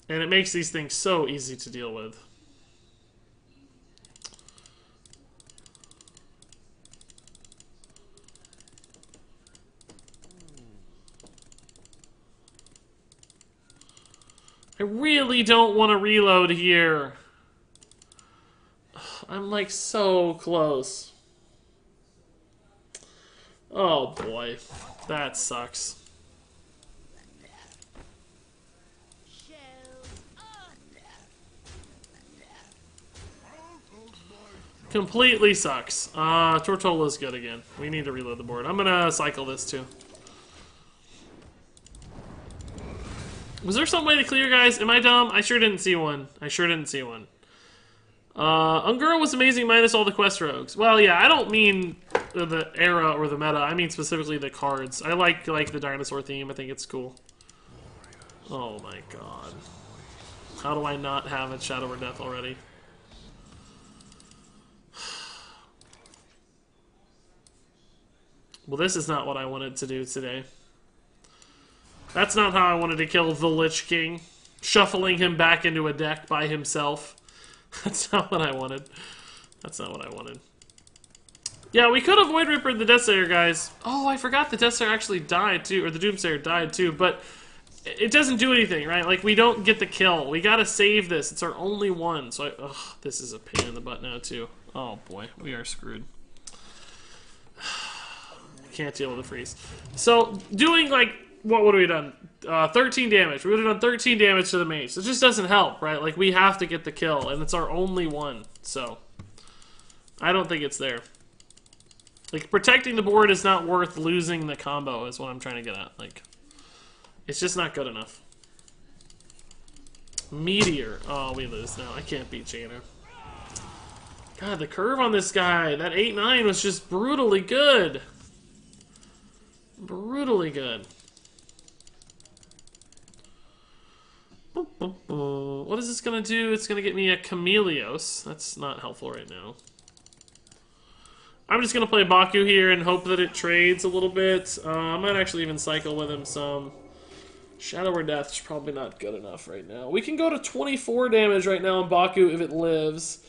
And it makes these things so easy to deal with. I really don't want to reload here. I'm like so close. Oh boy, that sucks. Completely sucks. Tortola's good again. We need to reload the board. I'm gonna cycle this too. Was there some way to clear, guys? Am I dumb? I sure didn't see one. Unguro was amazing minus all the quest rogues. Well, yeah, I don't mean the era or the meta. I mean specifically the cards. I like the dinosaur theme. I think it's cool. Oh my god. How do I not have a Shadow or Death already? Well, this is not what I wanted to do today. That's not how I wanted to kill the Lich King. Shuffling him back into a deck by himself. That's not what I wanted. Yeah, we could have Void Rippered the Deathslayer, guys. Oh, I forgot the Deathslayer actually died, too. Or the Doomsayer died, too. But it doesn't do anything, right? Like, we don't get the kill. We gotta save this. It's our only one. So, ugh, this is a pain in the butt now, too. Oh, boy. We are screwed. Can't deal with the freeze. So, doing, like, what would we have done? 13 damage. We would have done 13 damage to the mage. It just doesn't help, right? Like, we have to get the kill, and it's our only one. So, I don't think it's there. Like, protecting the board is not worth losing the combo, is what I'm trying to get at. Like, it's just not good enough. Meteor. Oh, we lose now. I can't beat Jaina. God, the curve on this guy, that 8-9 was just brutally good. Brutally good. What is this going to do? It's going to get me a Chameleos. That's not helpful right now. I'm just going to play Baku here and hope that it trades a little bit. I might actually even cycle with him some. Shadow or Death is probably not good enough right now. We can go to 24 damage right now on Baku if it lives.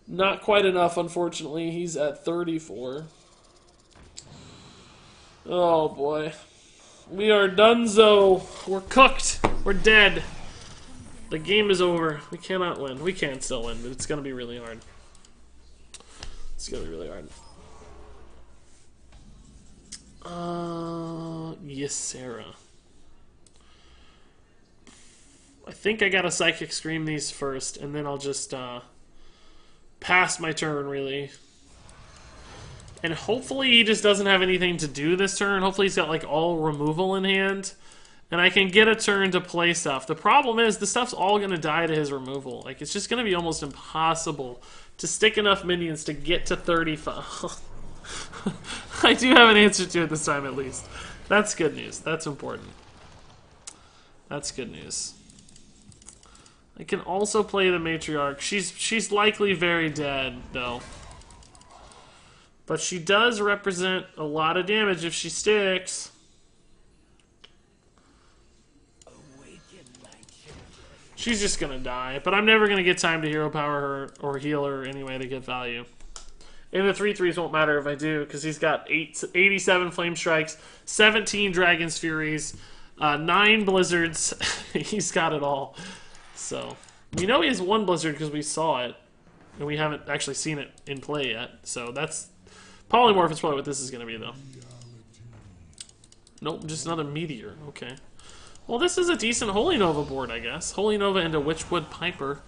Not quite enough, unfortunately. He's at 34. Oh, boy. We are donezo. We're cooked. We're dead. The game is over. We cannot win. We can still win, but it's going to be really hard. It's going to be really hard. Yes, Sarah. I think I gotta Psychic Scream these first, and then I'll just pass my turn, really. And hopefully he just doesn't have anything to do this turn. Hopefully he's got, like, all removal in hand. And I can get a turn to play stuff. The problem is, the stuff's all gonna die to his removal. Like, it's just gonna be almost impossible to stick enough minions to get to 35. I do have an answer to it this time, at least. That's good news. That's important. That's good news. I can also play the Matriarch. She's likely very dead, though. But she does represent a lot of damage if she sticks. She's just gonna die, but I'm never gonna get time to hero power her or heal her anyway to get value. And the 3/3s won't matter if I do, because he's got 87 Flame Strikes, 17 Dragon's Furies, 9 Blizzards. He's got it all. So, we know he has 1 Blizzard because we saw it, and we haven't actually seen it in play yet. So that's... Polymorph is probably what this is going to be, though. Nope, just another Meteor. Okay. Well, this is a decent Holy Nova board, I guess. Holy Nova into Witchwood Piper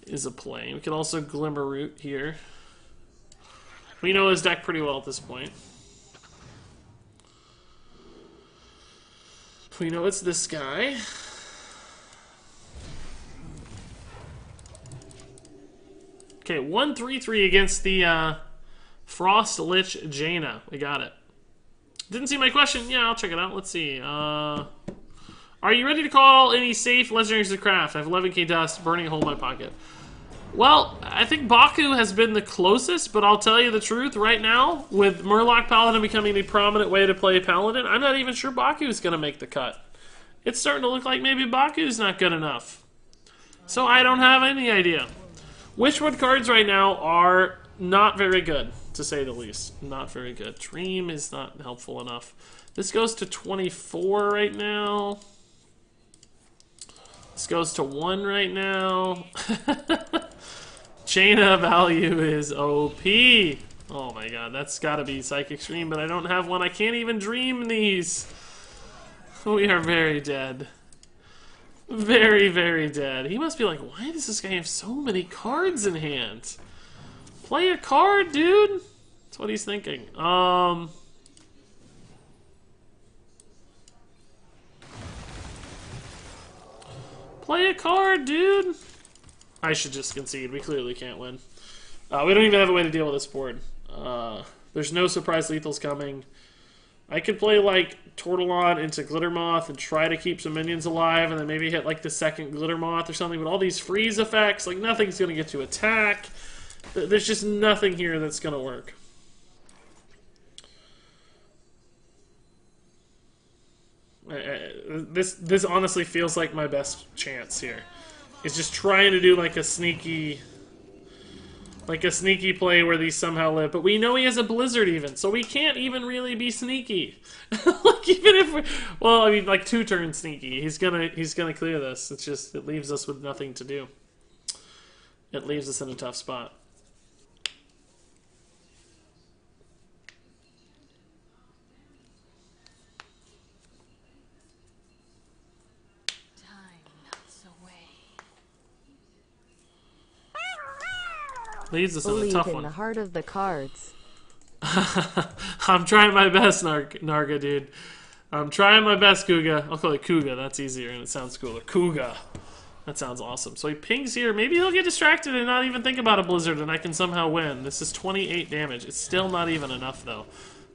is a play. We can also Glimmer Root here. We know his deck pretty well at this point. We know it's this guy. Okay, 1/3/3 against the Frost Lich Jaina. We got it. Didn't see my question? Yeah, I'll check it out. Let's see. Are you ready to call any safe legendaries to craft? I have 11k dust, burning a hole in my pocket. Well, I think Baku has been the closest, but I'll tell you the truth right now, with Murloc Paladin becoming a prominent way to play Paladin, I'm not even sure Baku's going to make the cut. It's starting to look like maybe Baku's not good enough. So I don't have any idea. Witchwood cards right now are not very good, to say the least. Not very good. Dream is not helpful enough. This goes to 24 right now. This goes to 1 right now. Jaina value is OP. Oh my god, that's gotta be Psychic Stream, but I don't have one. I can't even dream these. We are very dead. Very, very dead. He must be like, why does this guy have so many cards in hand? Play a card, dude. That's what he's thinking. Play a card, dude. I should just concede. We clearly can't win. We don't even have a way to deal with this board. There's no surprise lethals coming. I could play, like, Tortolon into Glitter Moth and try to keep some minions alive and then maybe hit, like, the second Glitter Moth or something. But all these freeze effects, like, nothing's going to get to attack. There's just nothing here that's going to work. This honestly feels like my best chance here. It's just trying to do like a sneaky play where these somehow live. But we know he has a Blizzard even, so we can't even really be sneaky. Like even if we, well, I mean like 2 turns sneaky. He's gonna clear this. It's just it leaves us with nothing to do. It leaves us in a tough spot. Leaves us in a tough one. In the heart of the cards. I'm trying my best, Narga, dude. I'm trying my best, Kuga. I'll call it Kuga. That's easier and it sounds cooler. Kuga. That sounds awesome. So he pings here. Maybe he'll get distracted and not even think about a Blizzard and I can somehow win. This is 28 damage. It's still not even enough, though.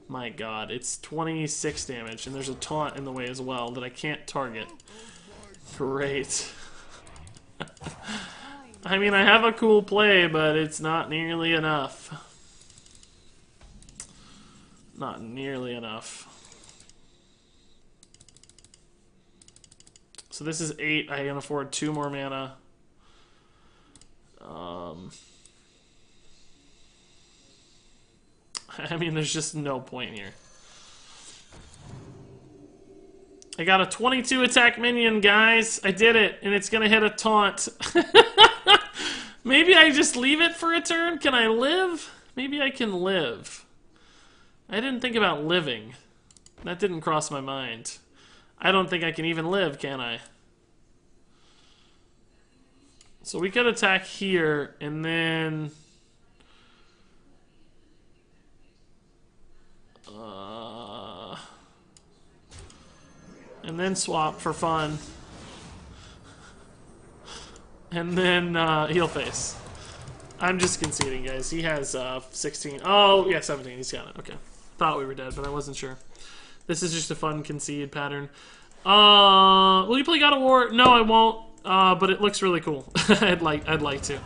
My god. It's 26 damage. And there's a taunt in the way as well that I can't target. Great. I mean, I have a cool play, but it's not nearly enough. Not nearly enough. So this is 8. I can afford 2 more mana. I mean, there's just no point here. I got a 22 attack minion, guys. I did it, and it's gonna hit a taunt. Maybe I just leave it for a turn? Can I live? Maybe I can live. I didn't think about living. That didn't cross my mind. I don't think I can even live, can I? So we could attack here, and then... and then swap for fun. And then heal face. I'm just conceding, guys. He has 16. Oh, yeah, 17. He's got it. Okay. Thought we were dead, but I wasn't sure. This is just a fun concede pattern. Will you play God of War? No, I won't. But it looks really cool. I'd like to.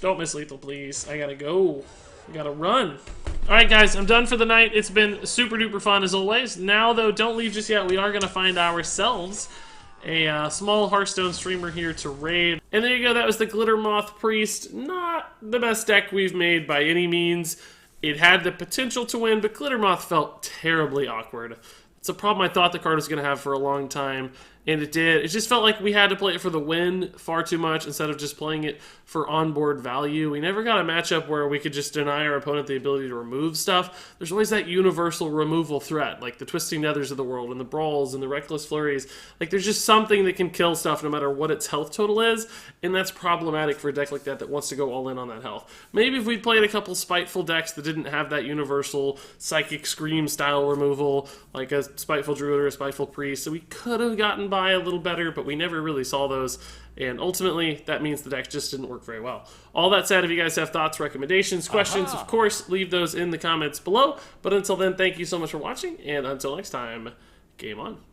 Don't miss lethal, please. I gotta go. I gotta run. Alright, guys, I'm done for the night. It's been super duper fun as always. Now, though, don't leave just yet. We are gonna find ourselves a small Hearthstone streamer here to raid. And there you go. That was the Glitter Moth Priest. Not the best deck we've made by any means. It had the potential to win, but Glitter Moth felt terribly awkward. It's a problem I thought the card was going to have for a long time, and it did. It just felt like we had to play it for the win far too much instead of just playing it for onboard value. We never got a matchup where we could just deny our opponent the ability to remove stuff. There's always that universal removal threat, like the Twisting Nethers of the world and the Brawls and the Reckless Flurries. Like, there's just something that can kill stuff no matter what its health total is, and that's problematic for a deck like that wants to go all in on that health. Maybe if we played a couple Spiteful decks that didn't have that universal Psychic Scream style removal, like a Spiteful Druid or a Spiteful Priest, so we could have gotten by a little better, but we never really saw those, and ultimately that means the deck just didn't work very well. All that said, if you guys have thoughts, recommendations, questions, of course, leave those in the comments below. But until then, thank you so much for watching, and until next time, game on.